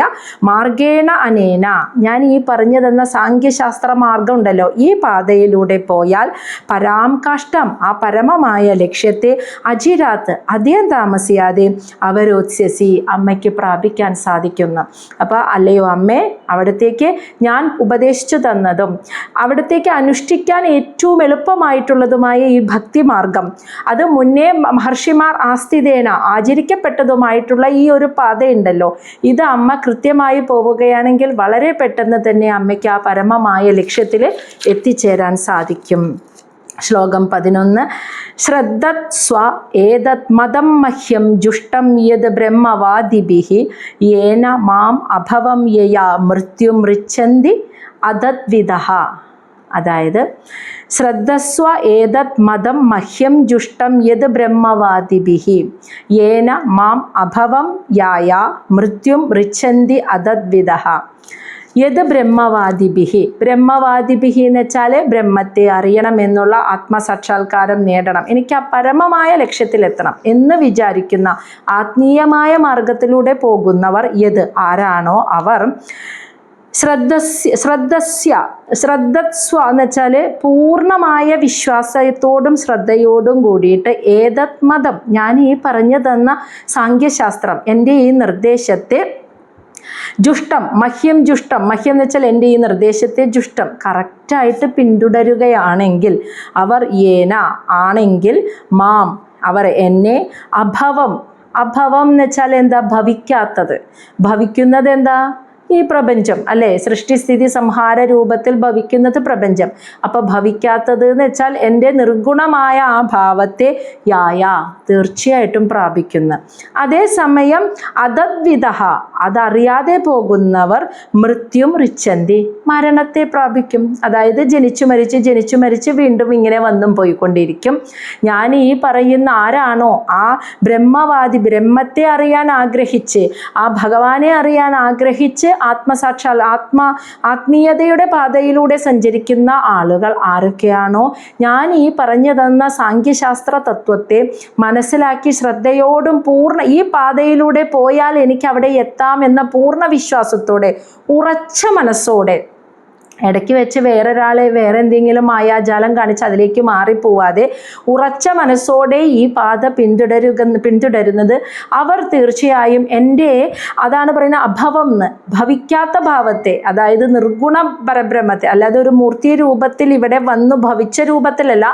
മാർഗേണ അനേന ഞാൻ ഈ പറഞ്ഞു തന്ന സാഖ്യശാസ്ത്ര മാർഗം ഉണ്ടല്ലോ, ഈ പാതയിലൂടെ പോയാൽ പരാംകാഷ്ടം ആ പരമമായ ലക്ഷ്യത്തെ അജിരാത്ത് അധികം താമസിയാതെ അവരോത്സ്യസി അമ്മയ്ക്ക് പ്രാപിക്കാൻ സാധിക്കുന്നു. അപ്പോൾ അല്ലയോ അമ്മേ, അവിടത്തേക്ക് ഞാൻ ഉപദേശിച്ചു തന്നതും അവിടത്തേക്ക് അനുഷ്ഠിക്കാൻ ഏറ്റവും എളുപ്പമായിട്ടുള്ളതുമായ ഈ ഭക്തിമാർഗം, അത് മുന്നേ മഹർഷിമാർ ആസ്തിതേന ആചരിക്കപ്പെട്ടതുമായിട്ടുള്ള ഈ ഒരു പാതയുണ്ടല്ലോ, ഇത് അമ്മ കൃത്യമായി പോവുകയാണെങ്കിൽ വളരെ പെട്ടെന്ന് തന്നെ അമ്മയ്ക്ക് ആ പരമമായ ലക്ഷ്യത്തിൽ എത്തിച്ചേരാൻ സാധിക്കും. ശ്ലോകം 11. ശ്രദ്ധത്സ്വ ഏതത് മതം മഹ്യം ജുഷ്ടം യത് ബ്രഹ്മവാദിഭിഃ യേന മാം അഭവം യയാ മൃത്യും ഋച്ഛന്തി അതദ്വിദഃ. അതായത് ശ്രദ്ധസ്വ ഏതത് മതം മഹ്യം ജുഷ്ടം യത് ബ്രഹ്മവാദിഭിഃ യേന മാം അഭവം യായ മൃത്യും ഋച്ഛന്തി അതദ്വിദഃ. യത് ബ്രഹ്മവാദിഭിഃ, ബ്രഹ്മവാദിഭിഃ എന്ന് വെച്ചാൽ ബ്രഹ്മത്തെ അറിയണം എന്നുള്ള ആത്മസാക്ഷാത്കാരം നേടണം, എനിക്ക് ആ പരമമായ ലക്ഷ്യത്തിലെത്തണം എന്ന് വിചാരിക്കുന്ന ആത്മീയമായ മാർഗത്തിലൂടെ പോകുന്നവർ, യത് ആരാണോ അവർ, ശ്രദ്ധസ്വ എന്ന് വെച്ചാൽ പൂർണ്ണമായ വിശ്വാസത്തോടും ശ്രദ്ധയോടും കൂടിയിട്ട് ഏതത് മതം ഞാൻ ഈ പറഞ്ഞു തന്ന സാഖ്യശാസ്ത്രം എൻ്റെ ഈ നിർദ്ദേശത്തെ ജുഷ്ടം മഹ്യം ജുഷ്ടം മഹ്യം എന്ന് വെച്ചാൽ എൻ്റെ ഈ നിർദ്ദേശത്തെ ജുഷ്ടം കറക്റ്റായിട്ട് പിന്തുടരുകയാണെങ്കിൽ അവർ യേന ആണെങ്കിൽ മാം അവർ എന്നെ അഭവം എന്ന് വെച്ചാൽ എന്താ, ഭവിക്കാത്തത്, ഭവിക്കുന്നത് എന്താ ഈ പ്രപഞ്ചം അല്ലേ, സൃഷ്ടിസ്ഥിതി സംഹാര രൂപത്തിൽ ഭവിക്കുന്നത് പ്രപഞ്ചം. അപ്പോൾ ഭവിക്കാത്തത് എന്ന് വെച്ചാൽ എൻ്റെ നിർഗുണമായ ആ ഭാവത്തെ യായ തീർച്ചയായിട്ടും പ്രാപിക്കുന്നു. അതേസമയം അതദ്വിദഃ അതറിയാതെ പോകുന്നവർ മൃത്യും ഋച്ഛന്തി മരണത്തെ പ്രാപിക്കും. അതായത് ജനിച്ചു മരിച്ച് വീണ്ടും ഇങ്ങനെ വന്നും പോയിക്കൊണ്ടിരിക്കും. ഞാൻ ഈ പറയുന്ന ആരാണോ ആ ബ്രഹ്മവാദി, ബ്രഹ്മത്തെ അറിയാൻ ആഗ്രഹിച്ച് ആ ഭഗവാനെ അറിയാൻ ആഗ്രഹിച്ച് ആത്മീയതയുടെ പാതയിലൂടെ സഞ്ചരിക്കുന്ന ആളുകൾ ആരൊക്കെയാണോ ഞാൻ ഈ പറഞ്ഞു തന്ന സാഖ്യശാസ്ത്ര തത്വത്തെ മനസ്സിലാക്കി ശ്രദ്ധയോടും ഈ പാതയിലൂടെ പോയാൽ എനിക്ക് അവിടെ എത്താം എന്ന പൂർണ്ണ വിശ്വാസത്തോടെ ഉറച്ച മനസ്സോടെ, ഇടയ്ക്ക് വെച്ച് വേറൊരാളെ വേറെ എന്തെങ്കിലും മായാജാലം കാണിച്ച് അതിലേക്ക് മാറിപ്പോവാതെ ഉറച്ച മനസ്സോടെ ഈ പാത പിന്തുടരുന്നത് അവർ തീർച്ചയായും എൻ്റെ അതാണ് പറയുന്ന അഭവം എന്ന് ഭവിക്കാത്ത ഭാവത്തെ, അതായത് നിർഗുണ പരബ്രഹ്മത്തെ, അല്ലാതെ ഒരു മൂർത്തി രൂപത്തിൽ ഇവിടെ വന്നു ഭവിച്ച രൂപത്തിലല്ല,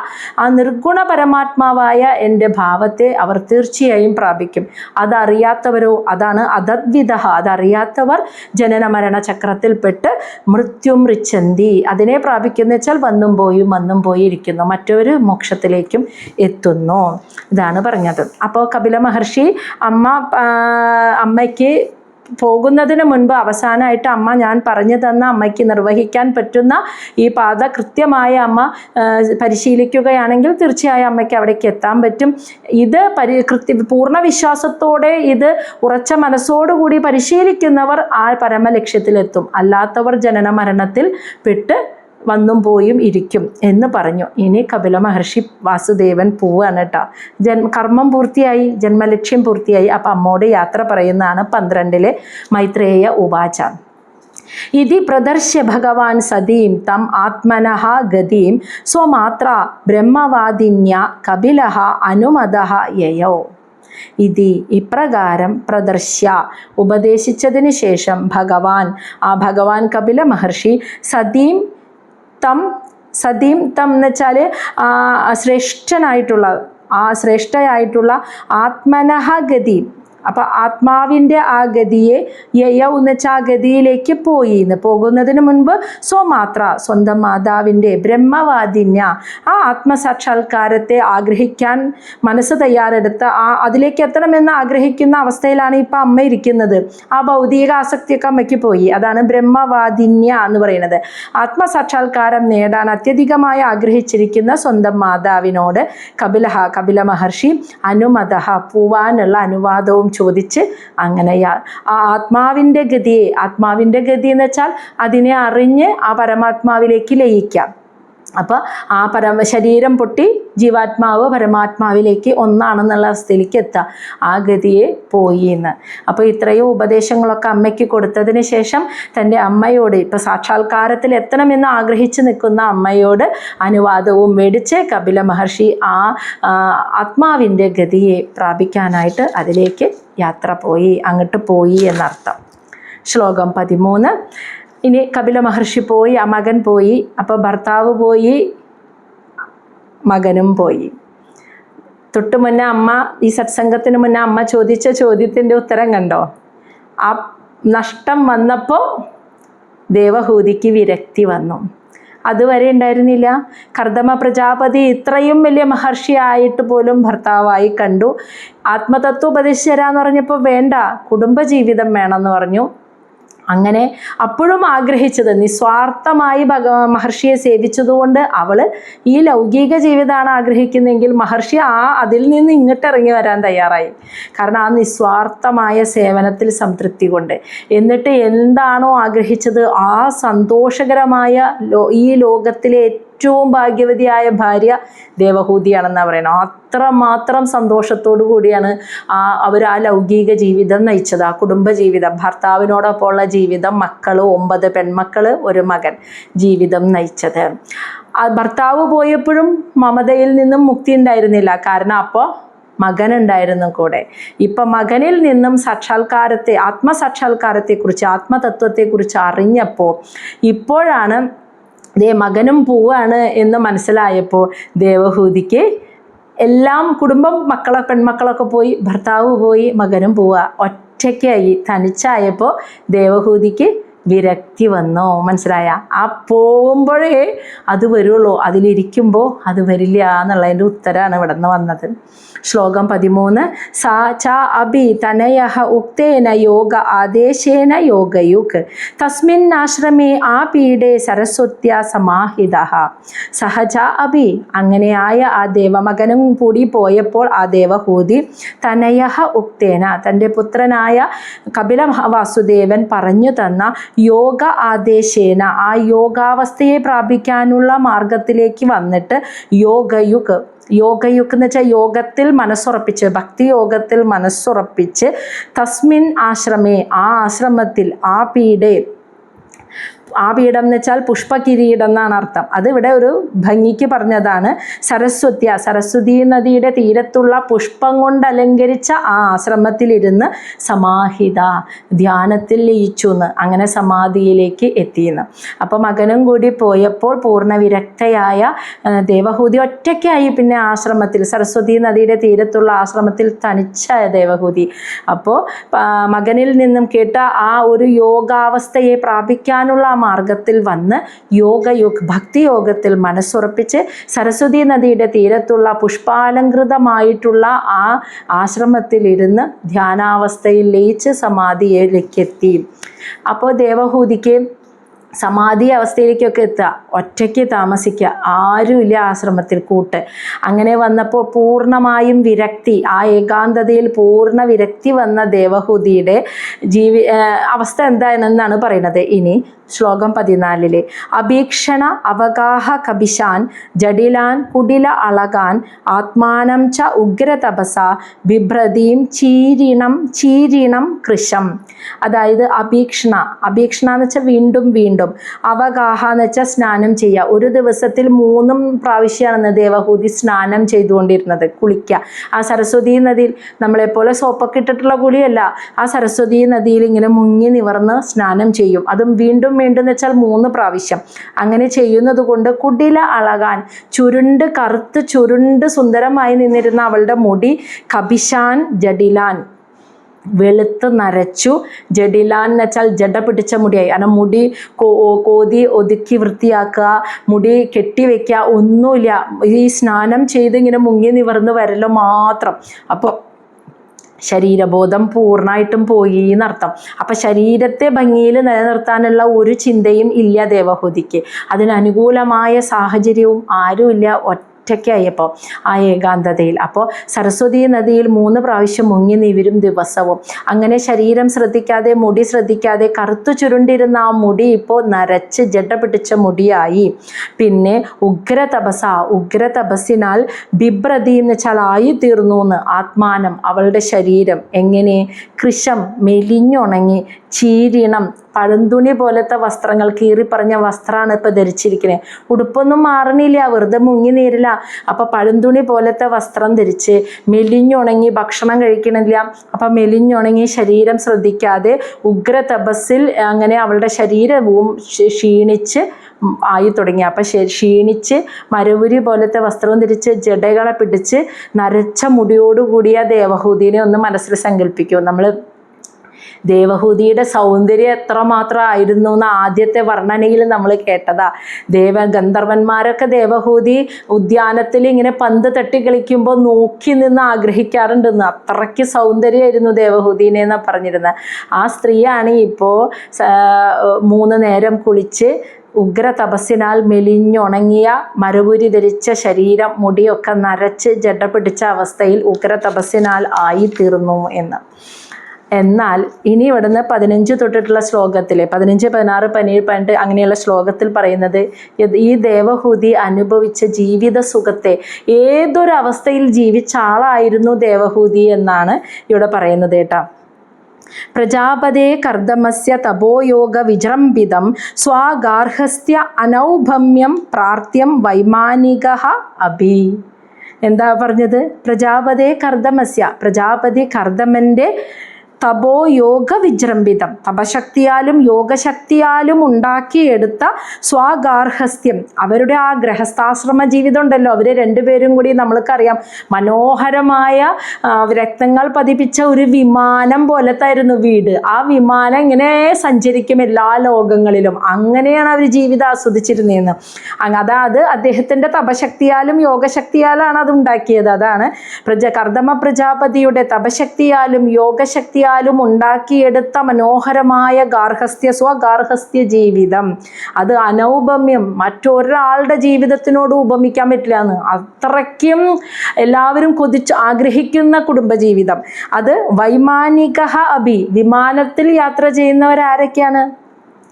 ആ നിർഗുണ പരമാത്മാവായ എൻ്റെ ഭാവത്തെ അവർ തീർച്ചയായും പ്രാപിക്കും. അതറിയാത്തവരോ അതാണ് അതദ്വിദഃ, അതറിയാത്തവർ ജനന മരണ ചക്രത്തിൽപ്പെട്ട് മൃത്യും ഋച്ഛന്തി അതിനെ പ്രാപിക്കുന്ന വെച്ചാൽ വന്നും പോയി ഇരിക്കുന്നു, മറ്റൊരു മോക്ഷത്തിലേക്കും എത്തുന്നു. ഇതാണ് പറഞ്ഞത്. അപ്പോൾ കപില മഹർഷി അമ്മയ്ക്ക് പോകുന്നതിന് മുൻപ് അവസാനമായിട്ട് അമ്മ ഞാൻ പറഞ്ഞു തന്ന അമ്മയ്ക്ക് നിർവഹിക്കാൻ പറ്റുന്ന ഈ പാത കൃത്യമായി അമ്മ പരിശീലിക്കുകയാണെങ്കിൽ തീർച്ചയായും അമ്മയ്ക്ക് അവിടേക്ക് എത്താൻ പറ്റും. ഇത് പൂർണ്ണ വിശ്വാസത്തോടെ ഇത് ഉറച്ച മനസ്സോടുകൂടി പരിശീലിക്കുന്നവർ ആ പരമലക്ഷ്യത്തിലെത്തും, അല്ലാത്തവർ ജനന മരണത്തിൽ പെട്ട് വന്നും പോയും ഇരിക്കും എന്ന് പറഞ്ഞു. ഇനി കപില മഹർഷി വാസുദേവൻ പോവാണ് കേട്ടോ. കർമ്മം പൂർത്തിയായി, ജന്മലക്ഷ്യം പൂർത്തിയായി. അപ്പം അമ്മോട് യാത്ര പറയുന്നതാണ് 12 മൈത്രേയ ഉവാച. ഇതി പ്രദർശ്യ ഭഗവാൻ സതീം തം ആത്മനഃ ഗതിം സ്വമാത്ര ബ്രഹ്മവാദിന്യ കപിലഃ അനുമതഃ യയോ. ഇപ്രകാരം പ്രദർശ്യ ഉപദേശിച്ചതിന് ശേഷം ഭഗവാൻ കപില മഹർഷി സതീം തം എന്ന് വെച്ചാൽ ശ്രേഷ്ഠയായിട്ടുള്ള ആത്മനഃ ഗതി, അപ്പോൾ ആത്മാവിൻ്റെ ആ ഗതിയെ യയൗ എന്ന് വെച്ചാൽ ആ ഗതിയിലേക്ക് പോകുന്നതിന് മുൻപ് സ്വന്തം മാതാവിൻ്റെ ബ്രഹ്മവാദിന്യ ആ ആത്മസാക്ഷാത്കാരത്തെ ആഗ്രഹിക്കാൻ മനസ്സ് തയ്യാറെടുത്ത അതിലേക്ക് എത്തണമെന്ന് ആഗ്രഹിക്കുന്ന അവസ്ഥയിലാണ് ഇപ്പം അമ്മ ഇരിക്കുന്നത്. ആ ഭൗതിക ആസക്തിയൊക്കെ അമ്മയ്ക്ക് പോയി. അതാണ് ബ്രഹ്മവാദിന്യ എന്ന് പറയുന്നത്. ആത്മസാക്ഷാത്കാരം നേടാൻ അത്യധികമായി ആഗ്രഹിച്ചിരിക്കുന്ന സ്വന്തം മാതാവിനോട് കപില മഹർഷി അനുമതഃ പോവാനുള്ള അനുവാദവും ചോദിച്ച് അങ്ങനെ ആ ആത്മാവിൻ്റെ ഗതി എന്ന് വെച്ചാൽ അതിനെ അറിഞ്ഞ് ആ പരമാത്മാവിലേക്ക് ലയിക്കാം. അപ്പോൾ ആ ശരീരം പൊട്ടി ജീവാത്മാവ് പരമാത്മാവിലേക്ക് ഒന്നാണെന്നുള്ള അവസ്ഥയിലേക്ക് എത്താം. ആ ഗതിയെ പോയി എന്ന്. അപ്പോൾ ഇത്രയും ഉപദേശങ്ങളൊക്കെ അമ്മയ്ക്ക് കൊടുത്തതിന് ശേഷം തൻ്റെ അമ്മയോട്, ഇപ്പോൾ സാക്ഷാത്കാരത്തിൽ എത്തണമെന്ന് ആഗ്രഹിച്ച് നിൽക്കുന്ന അമ്മയോട് അനുവാദവും മേടിച്ച് കപില മഹർഷി ആ ആത്മാവിൻ്റെ ഗതിയെ പ്രാപിക്കാനായിട്ട് അതിലേക്ക് യാത്ര പോയി, അങ്ങോട്ട് പോയി എന്നർത്ഥം. ശ്ലോകം 13. ഇനി കപില മഹർഷി പോയി, ആ മകൻ പോയി. അപ്പോൾ ഭർത്താവ് പോയി, മകനും പോയി. തൊട്ട് മുന്നേ അമ്മ, ഈ സത്സംഗത്തിന് മുന്നേ അമ്മ ചോദിച്ച ചോദ്യത്തിൻ്റെ ഉത്തരം കണ്ടോ? ആ നഷ്ടം വന്നപ്പോൾ ദേവഹൂതിക്ക് വിരക്തി വന്നു. അതുവരെ ഉണ്ടായിരുന്നില്ല. കർദമ പ്രജാപതി ഇത്രയും വലിയ മഹർഷി ആയിട്ട് പോലും ഭർത്താവായി കണ്ടു. ആത്മതത്വം ഉപദേശിച്ചു തരാമെന്ന് പറഞ്ഞപ്പോൾ വേണ്ട, കുടുംബജീവിതം വേണമെന്ന് പറഞ്ഞു. അങ്ങനെ അപ്പോഴും ആഗ്രഹിച്ചത് നിസ്വാർത്ഥമായി മഹർഷിയെ സേവിച്ചതുകൊണ്ട് അവൾ ഈ ലൗകിക ജീവിതമാണ് ആഗ്രഹിക്കുന്നതെങ്കിൽ മഹർഷി അതിൽ നിന്ന് ഇങ്ങോട്ട് ഇറങ്ങി വരാൻ തയ്യാറായി. കാരണം ആ നിസ്വാർത്ഥമായ സേവനത്തിൽ സംതൃപ്തി കൊണ്ട്. എന്നിട്ട് എന്താണോ ആഗ്രഹിച്ചത് ആ സന്തോഷകരമായ ഈ ലോകത്തിലെ ഏറ്റവും ഭാഗ്യവതിയായ ഭാര്യ ദേവഹൂതിയാണെന്നാണ് പറയുന്നത്. അത്രമാത്രം സന്തോഷത്തോടു കൂടിയാണ് അവർ ആ ലൗകിക ജീവിതം നയിച്ചത്, ആ കുടുംബജീവിതം, ഭർത്താവിനോടൊപ്പമുള്ള ജീവിതം, 9 പെൺമക്കൾ 1 മകൻ ജീവിതം നയിച്ചത്. ഭർത്താവ് പോയപ്പോഴും മമതയിൽ നിന്നും മുക്തി ഉണ്ടായിരുന്നില്ല. കാരണം അപ്പോൾ മകനുണ്ടായിരുന്നു കൂടെ. ഇപ്പം മകനിൽ നിന്നും സാക്ഷാത്കാരത്തെ, ആത്മസാക്ഷാത്കാരത്തെക്കുറിച്ച്, ആത്മതത്വത്തെക്കുറിച്ച് അറിഞ്ഞപ്പോൾ ഇപ്പോഴാണ് മകനും പോവാണ് എന്ന് മനസ്സിലായപ്പോൾ ദേവഹൂതിക്ക് എല്ലാം കുടുംബം, പെൺമക്കളൊക്കെ പോയി, ഭർത്താവ് പോയി, മകനും പോവുക, ഒറ്റയ്ക്കായി തനിച്ചായപ്പോൾ ദേവഹൂതിക്ക് വിരക്തി വന്നു. മനസ്സിലായ? ആ പോകുമ്പോഴേ അത് വരുള്ളൂ, അതിലിരിക്കുമ്പോൾ അത് വരില്ല എന്നുള്ളതിൻ്റെ ഉത്തരമാണ് ഇവിടെ നിന്ന് വന്നത്. ശ്ലോകം 13. സാ ച അഭി തനയഃ ഉക്തേന യോഗ ആദേശേന യോഗയുക് തസ്മിന്നാശ്രമേ ആ പീഡേ സരസ്വത്യാ സമാഹിതഃ സഹജ അഭി. അങ്ങനെയായ ആ ദേവമകനും കൂടി പോയപ്പോൾ ആ ദേവഹൂതി തനയഃ ഉക്തേന, തൻ്റെ പുത്രനായ കപില വാസുദേവൻ പറഞ്ഞു തന്ന യോഗ ആദേശേന, ആ യോഗാവസ്ഥയെ പ്രാപിക്കാനുള്ള മാർഗത്തിലേക്ക് വന്നിട്ട് യോഗയുഗ് എന്ന് വെച്ചാൽ യോഗത്തിൽ മനസ്സുറപ്പിച്ച്, ഭക്തി യോഗത്തിൽ മനസ്സുറപ്പിച്ച്, തസ്മിൻ ആശ്രമേ, ആ ആശ്രമത്തിൽ, ആ പീഠേ, ആ പീഠം എന്ന് വെച്ചാൽ പുഷ്പകിരീടം എന്നാണ് അർത്ഥം. അത് ഇവിടെ ഒരു ഭംഗിക്ക് പറഞ്ഞതാണ്. സരസ്വതി നദിയുടെ തീരത്തുള്ള പുഷ്പം കൊണ്ട് അലങ്കരിച്ച ആ ആശ്രമത്തിലിരുന്ന് സമാഹിത, ധ്യാനത്തിൽ ലയിച്ചു എന്ന്, അങ്ങനെ സമാധിയിലേക്ക് എത്തിയെന്ന്. അപ്പോൾ മകനും കൂടി പോയപ്പോൾ പൂർണ്ണ വിരക്തയായ ദേവഹൂതി ഒറ്റയ്ക്കായി. പിന്നെ ആശ്രമത്തിൽ, സരസ്വതി നദിയുടെ തീരത്തുള്ള ആശ്രമത്തിൽ തനിച്ചായ ദേവഹൂതി. അപ്പോൾ മകനിൽ നിന്നും കേട്ട ആ ഒരു യോഗാവസ്ഥയെ പ്രാപിക്കാനുള്ള മാർഗത്തിൽ വന്ന് ഭക്തിയോഗത്തിൽ മനസ്സുറപ്പിച്ച് സരസ്വതി നദിയുടെ തീരത്തുള്ള പുഷ്പാലങ്കൃതമായിട്ടുള്ള ആ ആശ്രമത്തിലിരുന്ന് ധ്യാനാവസ്ഥയിൽ ലയിച്ച് സമാധിയിലേക്കെത്തി. അപ്പോൾ ദേവഹൂതിക്ക് സമാധി അവസ്ഥയിലേക്കൊക്കെ എത്തുക, ഒറ്റയ്ക്ക് താമസിക്കുക, ആരുമില്ല ആശ്രമത്തിൽ കൂട്ട്. അങ്ങനെ വന്നപ്പോൾ പൂർണ്ണമായും വിരക്തി, ആ ഏകാന്തതയിൽ പൂർണ്ണ വിരക്തി വന്ന ദേവഹൂതിയുടെ അവസ്ഥ എന്താണെന്നാണ് പറയുന്നത് ഇനി ശ്ലോകം 14. അഭീക്ഷണ അവഗാഹ കപിശാൻ ജഡിലാൻ കുടില അളകാൻ ആത്മാനം ച ഉഗ്രതപസ ബിഭ്രതീം ചീരിണം കൃശം. അതായത് അഭീക്ഷണ എന്ന് വെച്ചാൽ വീണ്ടും വീണ്ടും, അവഗാഹ എന്ന് വെച്ചാൽ സ്നാനം ചെയ്യുക. ഒരു ദിവസത്തിൽ 3 പ്രാവശ്യമാണ് ദേവഹൂതി സ്നാനം ചെയ്തുകൊണ്ടിരുന്നത്, കുളിക്കുക. ആ സരസ്വതി നദിയിൽ നമ്മളെപ്പോലെ സോപ്പൊക്കെ ഇട്ടിട്ടുള്ള കുളിയല്ല, ആ സരസ്വതി നദിയിൽ ഇങ്ങനെ മുങ്ങി നിവർന്ന് സ്നാനം ചെയ്യും. അതും വീണ്ടും എന്ന് വെച്ചാൽ 3 പ്രാവശ്യം. അങ്ങനെ ചെയ്യുന്നത് കൊണ്ട് കുടില അളകാൻ, കറുത്ത് ചുരുണ്ട് സുന്ദരമായി നിന്നിരുന്ന അവളുടെ മുടി കപിശാൻ ജഡിലാൻ, വെളുത്ത് നരച്ചു. ജഡിലാൻ എന്ന് വെച്ചാൽ ജഡ പിടിച്ച മുടിയായി. കാരണം മുടി കോതി ഒതുക്കി വൃത്തിയാക്കുക, മുടി കെട്ടിവെക്കുക, ഒന്നുമില്ല. ഈ സ്നാനം ചെയ്ത് ഇങ്ങനെ മുങ്ങി നിവർന്ന് വരലോ മാത്രം. അപ്പോൾ ശരീരബോധം പൂർണ്ണമായിട്ടും പോയി എന്നർത്ഥം. അപ്പം ശരീരത്തെ ഭംഗിയിൽ നിലനിർത്താനുള്ള ഒരു ചിന്തയും ഇല്ല ദേവഹൂതിക്ക്. അതിനനുകൂലമായ സാഹചര്യവും ആരുമില്ല. ഒറ്റയ്ക്കായപ്പോൾ ആ ഏകാന്തതയിൽ. അപ്പോൾ സരസ്വതി നദിയിൽ 3 പ്രാവശ്യം മുങ്ങി നിവരും ദിവസവും. അങ്ങനെ ശരീരം ശ്രദ്ധിക്കാതെ, മുടി ശ്രദ്ധിക്കാതെ കറുത്തു ചുരുണ്ടിരുന്ന ആ മുടി ഇപ്പോൾ നരച്ച് ജഡ പിടിച്ച മുടിയായി. പിന്നെ ഉഗ്രതപസ്സിനാൽ ബിഭ്രതി എന്ന് വെച്ചാൽ ആയിത്തീർന്നു എന്ന്. ആത്മാനം അവളുടെ ശരീരം എങ്ങനെ? കൃശം മെലിഞ്ഞുണങ്ങി, ചീരിണം പഴന്തുണി പോലത്തെ വസ്ത്രങ്ങൾ, കീറിപ്പറഞ്ഞ വസ്ത്രമാണ് ഇപ്പോൾ ധരിച്ചിരിക്കുന്നത്. ഉടുപ്പൊന്നും മാറണില്ല, വെറുതെ മുങ്ങി നീരില്ല. അപ്പോൾ പഴന്തുണി പോലത്തെ വസ്ത്രം ധരിച്ച് മെലിഞ്ഞുണങ്ങി, ഭക്ഷണം കഴിക്കണില്ല. അപ്പം മെലിഞ്ഞുണങ്ങി ശരീരം ശ്രദ്ധിക്കാതെ ഉഗ്ര തപസ്സിൽ അങ്ങനെ അവളുടെ ശരീരവും ക്ഷീണിച്ച് ആയി തുടങ്ങി. അപ്പം ക്ഷീണിച്ച് മരവുരി പോലത്തെ വസ്ത്രവും ധരിച്ച് ജടകളെ പിടിച്ച് നരച്ച മുടിയോടുകൂടിയ ദേവഹൂതിനെ ഒന്ന് മനസ്സിൽ സങ്കല്പിക്കും. നമ്മൾ ദേവഹൂതിയുടെ സൗന്ദര്യം എത്രമാത്രമായിരുന്നു എന്ന് ആദ്യത്തെ വർണ്ണനയിൽ നമ്മൾ കേട്ടതാ. ഗന്ധർവന്മാരൊക്കെ ദേവഹൂതി ഉദ്യാനത്തിൽ ഇങ്ങനെ പന്ത് തട്ടി കളിക്കുമ്പോൾ നോക്കി നിന്ന് ആഗ്രഹിക്കാറുണ്ടെന്ന്. അത്രയ്ക്ക് സൗന്ദര്യമായിരുന്നു ദേവഹൂതിനെ എന്നാണ് പറഞ്ഞിരുന്നത്. ആ സ്ത്രീയാണ് ഇപ്പോൾ 3 നേരം കുളിച്ച് ഉഗ്ര തപസ്സിനാൽ മെലിഞ്ഞുണങ്ങിയ മരവുരി ധരിച്ച ശരീരം, മുടിയൊക്കെ നരച്ച് ജഡ പിടിച്ച അവസ്ഥയിൽ ഉഗ്ര തപസ്സിനാൽ ആയിത്തീർന്നു എന്ന്. എന്നാൽ ഇനി ഇവിടുന്ന് 15 തൊട്ടിട്ടുള്ള ശ്ലോകത്തിൽ 15, 16, 17, 18 അങ്ങനെയുള്ള ശ്ലോകത്തിൽ പറയുന്നത് ഈ ദേവഹൂതി അനുഭവിച്ച ജീവിത സുഖത്തെ, ഏതൊരവസ്ഥയിൽ ജീവിച്ച ആളായിരുന്നു ദേവഹൂതി എന്നാണ് ഇവിടെ പറയുന്നത് കേട്ടോ. പ്രജാപതേ കർദമസ്യ തപോയോഗ വിജൃംഭിതം സ്വാഗാർഹസ്യ അനൗഭമ്യം പ്രാർത്യം വൈമാനികഃ അഭി. എന്താ പറഞ്ഞത്? പ്രജാപതേ കർദമസ്യ, പ്രജാപതി കർദമൻ്റെ തപോയോഗ വിജൃംഭിതം, തപശക്തിയാലും യോഗശക്തിയാലും ഉണ്ടാക്കിയെടുത്ത സ്വാഗാർഹസ്യം, അവരുടെ ആ ഗൃഹസ്ഥാശ്രമ ജീവിതം ഉണ്ടല്ലോ, അവർ രണ്ടുപേരും കൂടി നമ്മൾക്കറിയാം മനോഹരമായ രത്നങ്ങൾ പതിപ്പിച്ച ഒരു വിമാനം പോലത്തായിരുന്നു വീട്. ആ വിമാനം ഇങ്ങനെ സഞ്ചരിക്കും എല്ലാ ലോകങ്ങളിലും. അങ്ങനെയാണ് അവർ ജീവിതം ആസ്വദിച്ചിരുന്നതെന്ന്. അതായത് അദ്ദേഹത്തിൻ്റെ തപശക്തിയാലും യോഗശക്തിയാലാണ് അത് ഉണ്ടാക്കിയത്. അതാണ് കർദമ പ്രജാപതിയുടെ തപശക്തിയാലും യോഗശക്തിയാലും ഉണ്ടാക്കിയെടുത്ത മനോഹരമായ സ്വഗാർഹസ്ഥ്യ ജീവിതം. അത് അനൗപമ്യം, മറ്റൊരാളുടെ ജീവിതത്തിനോട് ഉപമിക്കാൻ പറ്റില്ല എന്ന്. അത്രയ്ക്കും എല്ലാവരും കൊതിച്ച് ആഗ്രഹിക്കുന്ന കുടുംബജീവിതം. അത് വൈമാനികഃ അഭി, വിമാനത്തിൽ യാത്ര ചെയ്യുന്നവരാരൊക്കെയാണ്?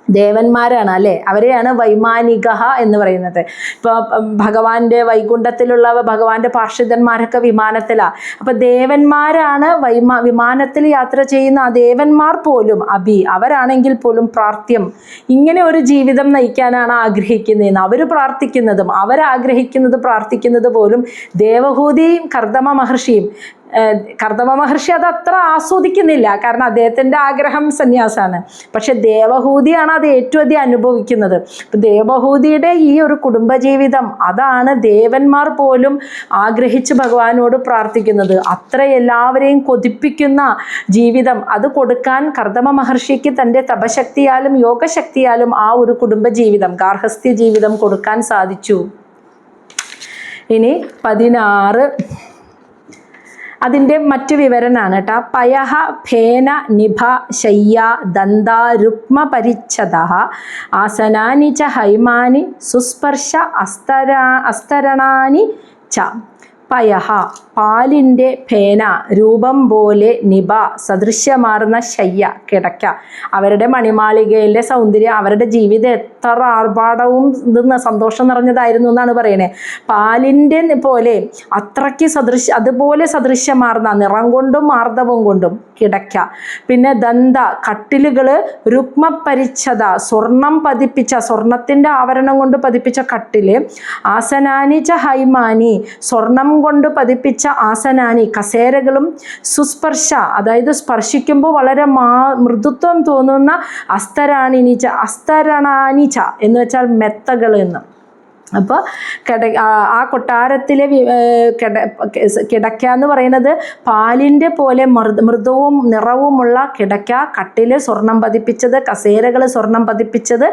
ദേവന്മാരാണ് അല്ലേ, അവരെയാണ് വൈമാനികഃ എന്ന് പറയുന്നത്. ഇപ്പോൾ ഭഗവാന്റെ വൈകുണ്ഠത്തിലുള്ള ഭഗവാന്റെ പാർഷിതന്മാരൊക്കെ വിമാനത്തിലാണ്. അപ്പം ദേവന്മാരാണ് വിമാനത്തിൽ യാത്ര ചെയ്യുന്ന ആ ദേവന്മാർ പോലും അഭി, അവരാണെങ്കിൽ പോലും പ്രാർത്ഥ്യം, ഇങ്ങനെ ഒരു ജീവിതം നയിക്കാനാണ് ആഗ്രഹിക്കുന്നതെന്ന് അവർ പ്രാർത്ഥിക്കുന്നതും അവരാഗ്രഹിക്കുന്നത് പ്രാർത്ഥിക്കുന്നത് പോലും ദേവഹൂതിയും കർദമ മഹർഷി അത് അത്ര ആസ്വദിക്കുന്നില്ല. കാരണം അദ്ദേഹത്തിൻ്റെ ആഗ്രഹം സന്യാസമാണ്. പക്ഷെ ദേവഹൂതിയാണ് അത് ഏറ്റവും അധികം അനുഭവിക്കുന്നത്. ദേവഹൂതിയുടെ ഈ ഒരു കുടുംബജീവിതം, അതാണ് ദേവന്മാർ പോലും ആഗ്രഹിച്ച് ഭഗവാനോട് പ്രാർത്ഥിക്കുന്നത്. അത്ര എല്ലാവരെയും കൊതിപ്പിക്കുന്ന ജീവിതം അത് കൊടുക്കാൻ കർദമ മഹർഷിക്ക് തൻ്റെ തപശക്തിയാലും യോഗശക്തിയാലും ആ ഒരു കുടുംബജീവിതം, ഗാർഹസ്ഥ്യ ജീവിതം കൊടുക്കാൻ സാധിച്ചു. ഇനി 16 അതിൻ്റെ മറ്റു വിവരണമാണ് കേട്ടോ. പയഃ ഫേന നിഭ ശയ്യ ദന്ത രുക്മ പരിച്ഛദ ആസനാനി ച ഹൈമാനി സുസ്പർശ അസ്തരണാനി ച. പയഃ പാലിൻ്റെ ഫേന, രൂപം പോലെ, നിഭ സദൃശ്യമാർന്ന ശയ്യ കിടക്ക. അവരുടെ മണിമാളികയിലെ സൗന്ദര്യം, അവരുടെ ജീവിതം എത്ര ആർഭാടവും സന്തോഷം നിറഞ്ഞതായിരുന്നു എന്നാണ് പറയണേ. പാലിൻ്റെ പോലെ അത്രയ്ക്ക് അതുപോലെ സദൃശ്യമാർന്ന, നിറം കൊണ്ടും മാർദ്ദവം കൊണ്ടും കിടക്ക. പിന്നെ ദന്ത കട്ടിലുകൾ, രുക്മ പരിച്ഛദ സ്വർണം പതിപ്പിച്ച, സ്വർണത്തിൻ്റെ ആവരണം കൊണ്ട് പതിപ്പിച്ച കട്ടില്, ആസനാനി ച ഹൈമാനി സ്വർണം കൊണ്ട് പതിപ്പിച്ച ആസനാനി കസേരകളും, സുസ്പർശ അതായത് സ്പർശിക്കുമ്പോൾ വളരെ മൃദുത്വം തോന്നുന്ന അസ്തരണാനിച്ച എന്ന് വെച്ചാൽ മെത്തകൾ എന്ന്. അപ്പോൾ ആ കൊട്ടാരത്തിലെ കിടക്ക എന്ന് പറയുന്നത് പാലിൻ്റെ പോലെ മൃദുവും നിറവുമുള്ള കിടക്ക, കട്ടില് സ്വർണം പതിപ്പിച്ചത്, കസേരകൾ സ്വർണം പതിപ്പിച്ചത്,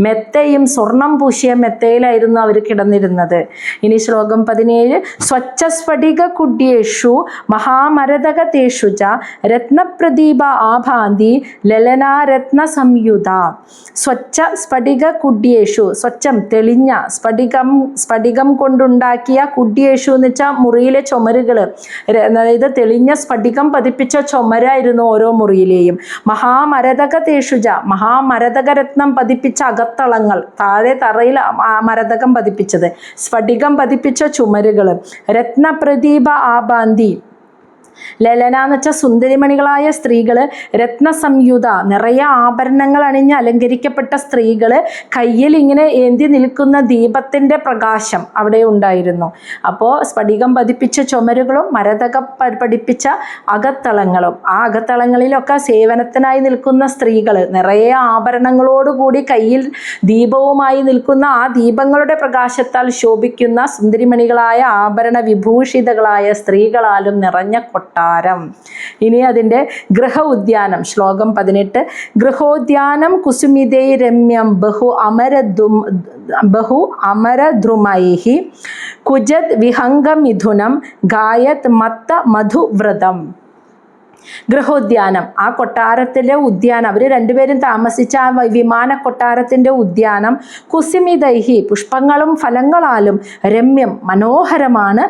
മെത്തയും സ്വർണം പൂശിയ മെത്തയിലായിരുന്നു അവർ കിടന്നിരുന്നത്. ഇനി ശ്ലോകം 17. സ്വച്ഛസ്ഫടിക കുഡ്യേഷു മഹാമരതകതേഷു ച രത്നപ്രദീപ ആഭാന്തി ലലനാരത്ന സംയുത. സ്വച്ഛ സ്ഫടിക കുഡ്യേഷു, സ്വച്ഛം തെളിഞ്ഞ, സ്ഫടിക സ്ഫടികം കൊണ്ടുണ്ടാക്കിയ കുഡിയേഷു എന്ന് വെച്ചാൽ മുറിയിലെ ചുമരുകൾ, അതായത് തെളിഞ്ഞ സ്ഫടികം പതിപ്പിച്ച ചുമരായിരുന്നു ഓരോ മുറിയിലെയും. മഹാമരതക തേഷുജ, മഹാമരതകരത്നം പതിപ്പിച്ച അകത്തളങ്ങൾ, താഴെ തറയിൽ മരതകം പതിപ്പിച്ചത്, സ്ഫടികം പതിപ്പിച്ച ചുമരുകൾ. രത്നപ്രദീപ ആബാന്തി, ലലന എന്ന് വെച്ചാൽ സുന്ദരിമണികളായ സ്ത്രീകൾ, രത്നസംയുത നിറയെ ആഭരണങ്ങൾ അണിഞ്ഞ് അലങ്കരിക്കപ്പെട്ട സ്ത്രീകൾ, കയ്യിൽ ഇങ്ങനെ ഏന്തി നിൽക്കുന്ന ദീപത്തിൻ്റെ പ്രകാശം അവിടെ ഉണ്ടായിരുന്നു. അപ്പോൾ സ്ഫടികം പതിപ്പിച്ച ചുമരുകളും മരതക പതിപ്പിച്ച അകത്തളങ്ങളും, ആ അകത്തളങ്ങളിലൊക്കെ സേവനത്തിനായി നിൽക്കുന്ന സ്ത്രീകൾ, നിറയെ ആഭരണങ്ങളോടുകൂടി കയ്യിൽ ദീപവുമായി നിൽക്കുന്ന ആ ദീപങ്ങളുടെ പ്രകാശത്താൽ ശോഭിക്കുന്ന സുന്ദരിമണികളായ ആഭരണ വിഭൂഷിതകളായ സ്ത്രീകളാലും നിറഞ്ഞ കൊട്ടാരം. ഇനി അതിൻ്റെ ഗൃഹ ഉദ്യാനം, ശ്ലോകം 18. ഗൃഹോദ്യാനം കുസുമിതൈ രമ്യം ബഹു അമരദ്രുമൈഹി കുജത് വിഹംഗമിഥുനം ഗായത് മത്ത മധുവ്രതം. ഗൃഹോദ്യാനം, ആ കൊട്ടാരത്തിലെ ഉദ്യാനം, അവർ രണ്ടുപേരും താമസിച്ച ആ വിമാന കൊട്ടാരത്തിൻ്റെ ഉദ്യാനം, കുസുമിതൈഹി പുഷ്പങ്ങളും ഫലങ്ങളാലും, രമ്യം മനോഹരമാണ്,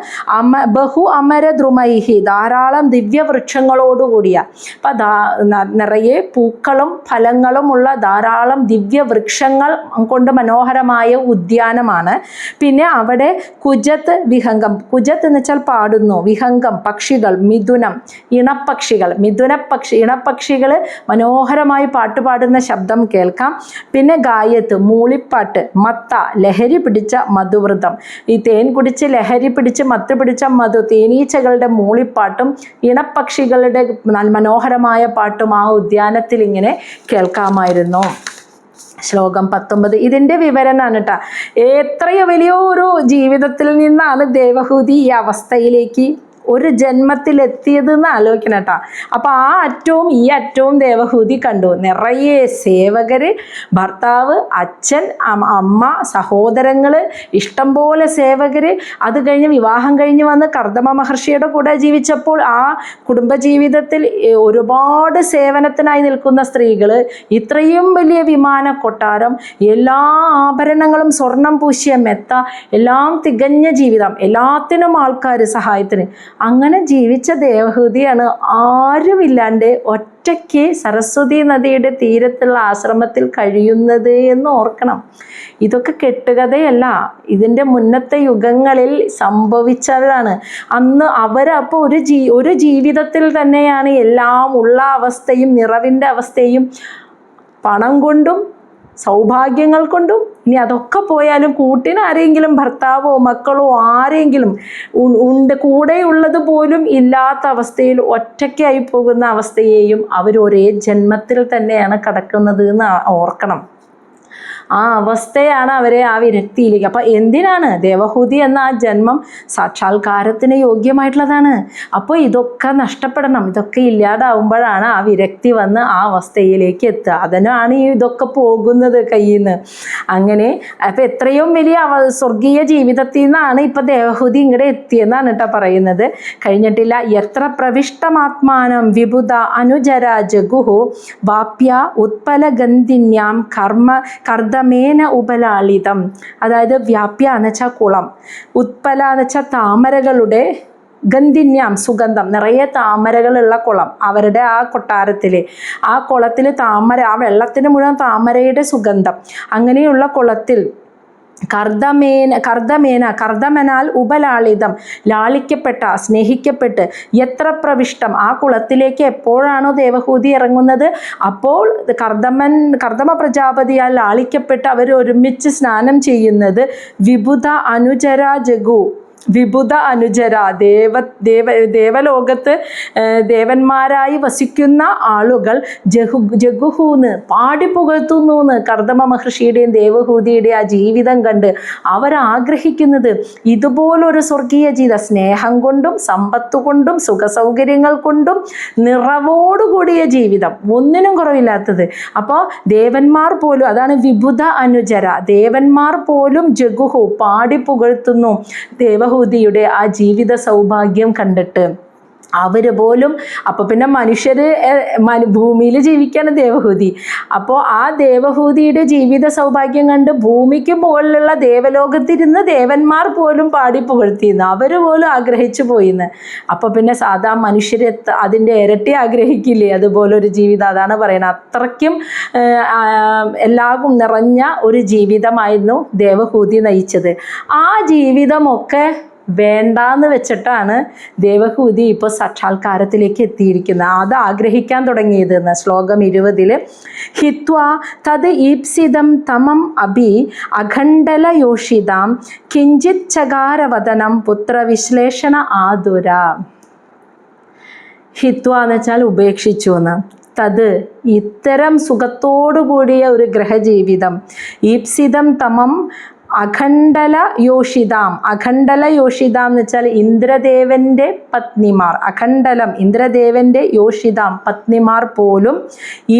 ബഹു അമരദ്രുമൈഹി ധാരാളം ദിവ്യവൃക്ഷങ്ങളോടുകൂടിയ, അപ്പം നിറയെ പൂക്കളും ഫലങ്ങളും ഉള്ള ധാരാളം ദിവ്യവൃക്ഷങ്ങൾ കൊണ്ട് മനോഹരമായ ഉദ്യാനമാണ്. പിന്നെ അവിടെ കുജത്ത് വിഹംഗം, കുജത്ത് എന്ന് വെച്ചാൽ പാടുന്നു, വിഹംഗം പക്ഷികൾ, മിഥുനം ഇണപ്പക്ഷികൾ, ഇണപ്പക്ഷികൾ മനോഹരമായി പാട്ടുപാടുന്ന ശബ്ദം കേൾക്കാം. പിന്നെ ഗായത്ത് മൂളിപ്പാട്ട്, മത്ത ലഹരി പിടിച്ച മധുവ്രതം, ഈ തേൻ കുടിച്ച് ലഹരി പിടിച്ച് മത്ത് പിടിച്ച മധു തേനീച്ചകളുടെ മൂളിപ്പാട്ടും ഇണപ്പക്ഷികളുടെ മനോഹരമായ പാട്ടും ആ ഉദ്യാനത്തിൽ ഇങ്ങനെ കേൾക്കാമായിരുന്നു. ശ്ലോകം 19. ഇതിൻ്റെ വിവരണമാണ് കേട്ടോ. എത്രയോ വലിയൊരു ജീവിതത്തിൽ നിന്നാണ് ദേവഹൂതി ഈ അവസ്ഥയിലേക്ക് ഒരു ജന്മത്തിലെത്തിയതെന്ന് ആലോചിക്കണം കേട്ടോ. അപ്പോൾ ആ അറ്റവും ഈ അറ്റവും ദേവഹൂതി കണ്ടു. നിറയെ സേവകർ, ഭർത്താവ്, അച്ഛൻ, അമ്മ, സഹോദരങ്ങൾ, ഇഷ്ടംപോലെ സേവകർ. അത് കഴിഞ്ഞ് വിവാഹം കഴിഞ്ഞ് വന്ന് കർദമ മഹർഷിയുടെ കൂടെ ജീവിച്ചപ്പോൾ ആ കുടുംബജീവിതത്തിൽ ഒരുപാട് സേവനത്തിനായി നിൽക്കുന്ന സ്ത്രീകൾ, ഇത്രയും വലിയ വിമാന കൊട്ടാരം, എല്ലാ ആഭരണങ്ങളും സ്വർണം പൂശിയ മെത്ത, എല്ലാം തികഞ്ഞ ജീവിതം, എല്ലാത്തിനും ആൾക്കാർ സഹായത്തിന്. അങ്ങനെ ജീവിച്ച ദേവഹൂതിയാണ് ആരുമില്ലാണ്ട് ഒറ്റയ്ക്ക് സരസ്വതി നദിയുടെ തീരത്തുള്ള ആശ്രമത്തിൽ കഴിയുന്നത് എന്ന് ഓർക്കണം. ഇതൊക്കെ കെട്ടുകഥയല്ല, ഇതിൻ്റെ മുന്നത്തെ യുഗങ്ങളിൽ സംഭവിച്ചതാണ്. അന്ന് അവരപ്പോൾ ഒരു ജീവിതത്തിൽ തന്നെയാണ് എല്ലാം ഉള്ള അവസ്ഥയും നിറവിൻ്റെ അവസ്ഥയും പണം കൊണ്ടും സൗഭാഗ്യങ്ങൾ കൊണ്ടും. ഇനി അതൊക്കെ പോയാലും കൂട്ടിന് ആരെങ്കിലും ഭർത്താവോ മക്കളോ ആരെങ്കിലും കൂടെയുള്ളത് പോലും ഇല്ലാത്ത അവസ്ഥയിൽ ഒറ്റയ്ക്കായി പോകുന്ന അവസ്ഥയെയും അവർ ഒരേ ജന്മത്തിൽ തന്നെയാണ് കടക്കുന്നത് എന്ന് ഓർക്കണം. ആ അവസ്ഥയാണ് അവരെ ആ വിരക്തിയിലേക്ക്. അപ്പം എന്തിനാണ് ദേവഹൂതി എന്ന ആ ജന്മം സാക്ഷാത്കാരത്തിന് യോഗ്യമായിട്ടുള്ളതാണ്. അപ്പോൾ ഇതൊക്കെ നഷ്ടപ്പെടണം, ഇതൊക്കെ ഇല്ലാതാവുമ്പോഴാണ് ആ വിരക്തി വന്ന് ആ അവസ്ഥയിലേക്ക് എത്തുക. അതിനാണ് ഇതൊക്കെ പോകുന്നത് കയ്യിൽ നിന്ന്. അങ്ങനെ അപ്പം എത്രയും വലിയ സ്വർഗീയ ജീവിതത്തിൽ നിന്നാണ് ഇപ്പം ദേവഹൂതി ഇങ്ങോട്ട് എത്തിയെന്നാണ് കേട്ടോ പറയുന്നത്. കഴിഞ്ഞിട്ടില്ല. എത്ര പ്രവിഷ്ടമാത്മാനം വിബുധ അനുജര ജഗുഹു വാപ്യ ഉത്പലഗന്ധിന്യാം കർദ്ദമേന ഉപലാളിതം. അതായത് വ്യാപ്യ എന്ന് വെച്ചാൽ കുളം, ഉത്പല എന്ന് വെച്ചാൽ താമരകളുടെ, ഗന്ധിന്യാം സുഗന്ധം, നിറയെ താമരകളുള്ള കുളം. അവരുടെ ആ കൊട്ടാരത്തിൽ ആ കുളത്തിൽ താമര, ആ വെള്ളത്തിന് മുഴുവൻ താമരയുടെ സുഗന്ധം. അങ്ങനെയുള്ള കുളത്തിൽ കർദ്ദമനാൽ ഉപലാളിതം, ലാളിക്കപ്പെട്ട, സ്നേഹിക്കപ്പെട്ട്, എത്ര പ്രവിഷ്ടം, ആ കുളത്തിലേക്ക് എപ്പോഴാണോ ദേവഹൂതി ഇറങ്ങുന്നത് അപ്പോൾ കർദ്ദമ പ്രജാപതിയാൽ ലാളിക്കപ്പെട്ട് അവർ ഒരുമിച്ച് സ്നാനം ചെയ്യുന്നത് വിബുധ അനുചര ജഗു, വിബുധ അനുചര, ദേവലോകത്ത് ദേവന്മാരായി വസിക്കുന്ന ആളുകൾ ജഗുഹൂന്ന് പാടി പുകഴ്ത്തുന്നു. കർദ്ദമ മഹർഷിയുടെയും ദേവഹൂതിയുടെയും ആ ജീവിതം കണ്ട് അവരാഗ്രഹിക്കുന്നത് ഇതുപോലൊരു സ്വർഗീയ ജീവിതം, സ്നേഹം കൊണ്ടും സമ്പത്ത് കൊണ്ടും സുഖസൗകര്യങ്ങൾ കൊണ്ടും നിറവോടുകൂടിയ ജീവിതം, ഒന്നിനും കുറവില്ലാത്തത്. അപ്പോൾ ദേവന്മാർ പോലും, അതാണ് വിബുധ അനുചര, ദേവന്മാർ പോലും ജഗുഹു പാടി പുകഴ്ത്തുന്നു ദേവഹൂതിയുടെ ആ ജീവിത സൗഭാഗ്യം കണ്ടിട്ട്. അവർ പോലും അപ്പോൾ പിന്നെ മനുഷ്യർ ഭൂമിയിൽ ജീവിക്കാണ് ദേവഹൂതി. അപ്പോൾ ആ ദേവഹൂതിയുടെ ജീവിത സൗഭാഗ്യം കണ്ട് ഭൂമിക്ക് മുകളിലുള്ള ദേവലോകത്തിരുന്ന് ദേവന്മാർ പോലും പാടി പുകഴ്ത്തിയിരുന്നു, അവർ പോലും ആഗ്രഹിച്ചു പോയിന്ന്. അപ്പോൾ പിന്നെ സാധാ മനുഷ്യർ അതിൻ്റെ ഇരട്ടി ആഗ്രഹിക്കില്ലേ അതുപോലൊരു ജീവിതം. അതാണ് പറയുന്നത്, അത്രയ്ക്കും എല്ലാവർക്കും നിറഞ്ഞ ഒരു ജീവിതമായിരുന്നു ദേവഹൂതി നയിച്ചത്. ആ ജീവിതമൊക്കെ വേണ്ടാന്ന് വെച്ചിട്ടാണ് ദേവഹൂതി ഇപ്പോൾ സാക്ഷാത്കാരത്തിലേക്ക് എത്തിയിരിക്കുന്നത്, അത് ആഗ്രഹിക്കാൻ തുടങ്ങിയതെന്ന്. ശ്ലോകം 20 ഹിത്വാ തത് ഈപ്സിതം തമം അഭി അഖണ്ഡലയോഷിതാം കിഞ്ചിത് ചകാരവദനം പുത്രവിശ്ലേഷണ ആതുര. ഹിത്വ എന്ന് വെച്ചാൽ ഉപേക്ഷിച്ചു എന്ന്. തത് ഇത്തരം സുഖത്തോടു കൂടിയ ഒരു ഗ്രഹജീവിതം, ഈപ്സിതം തമം അഖണ്ഡല യോഷിതാം. അഖണ്ഡല യോഷിതാം എന്ന് വെച്ചാൽ ഇന്ദ്രദേവൻ്റെ പത്നിമാർ, അഖണ്ഡലം ഇന്ദ്രദേവൻ്റെ യോഷിതാം പത്നിമാർ പോലും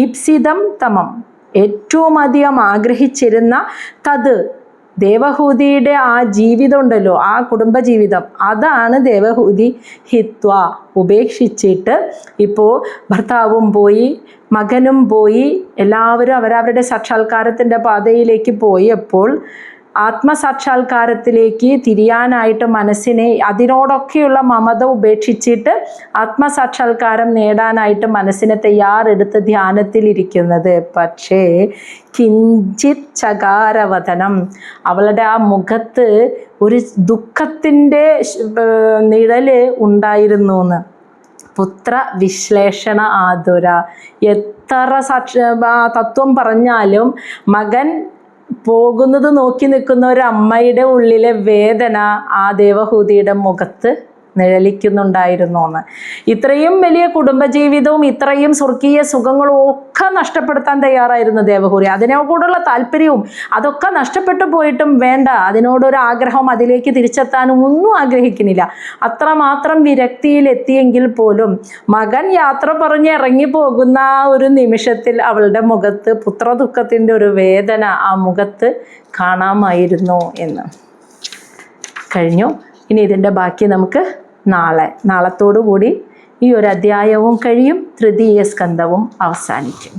ഈപ്സിതം തമം ഏറ്റവും അധികം ആഗ്രഹിച്ചിരുന്ന തത് ദേവഹൂതിയുടെ ആ ജീവിതം ഉണ്ടല്ലോ, ആ കുടുംബജീവിതം, അതാണ് ദേവഹൂതി ഹിത്വ ഉപേക്ഷിച്ചിട്ട് ഇപ്പോൾ ഭർത്താവും പോയി, മകനും പോയി, എല്ലാവരും അവരവരുടെ സാക്ഷാത്കാരത്തിൻ്റെ പാതയിലേക്ക് പോയപ്പോൾ ആത്മസാക്ഷാത്കാരത്തിലേക്ക് തിരിയാനായിട്ട് മനസ്സിനെ അതിനോടൊക്കെയുള്ള മമത ഉപേക്ഷിച്ചിട്ട് ആത്മസാക്ഷാത്കാരം നേടാനായിട്ട് മനസ്സിനെ തയ്യാറെടുത്ത് ധ്യാനത്തിലിരിക്കുന്നത്. പക്ഷേ കിഞ്ചിത് ചകാരവദനം, അവളുടെ ആ മുഖത്ത് ഒരു ദുഃഖത്തിൻ്റെ നിഴല് ഉണ്ടായിരുന്നു എന്ന്. പുത്ര വിശ്ലേഷണ ആതുര, എത്ര തത്വം പറഞ്ഞാലും മകൻ പോകുന്നത് നോക്കി നിൽക്കുന്ന ഒരു അമ്മയുടെ ഉള്ളിലെ വേദന ആ ദേവഹൂതിയുടെ മുഖത്ത് നിഴലിക്കുന്നുണ്ടായിരുന്നു എന്ന്. ഇത്രയും വലിയ കുടുംബജീവിതവും ഇത്രയും സ്വർഗീയ സുഖങ്ങളും ഒക്കെ നഷ്ടപ്പെടുത്താൻ തയ്യാറായിരുന്നു ദേവഹൂതി. അതിനോടുള്ള താല്പര്യവും അതൊക്കെ നഷ്ടപ്പെട്ടു പോയിട്ടും വേണ്ട, അതിനോടൊരു ആഗ്രഹം, അതിലേക്ക് തിരിച്ചെത്താനും ഒന്നും ആഗ്രഹിക്കുന്നില്ല. അത്രമാത്രം വിരക്തിയിലെത്തിയെങ്കിൽ പോലും മകൻ യാത്ര പറഞ്ഞ് ഇറങ്ങിപ്പോകുന്ന ആ ഒരു നിമിഷത്തിൽ അവളുടെ മുഖത്ത് പുത്രദുഃഖത്തിൻ്റെ ഒരു വേദന ആ മുഖത്ത് കാണാമായിരുന്നു എന്ന്. കഴിഞ്ഞു. ഇനി ഇതിൻ്റെ ബാക്കി നമുക്ക് നാളത്തോടു കൂടി ഈ ഒരു അധ്യായവും കഴിയും, തൃതീയ സ്കന്ധവും അവസാനിക്കും.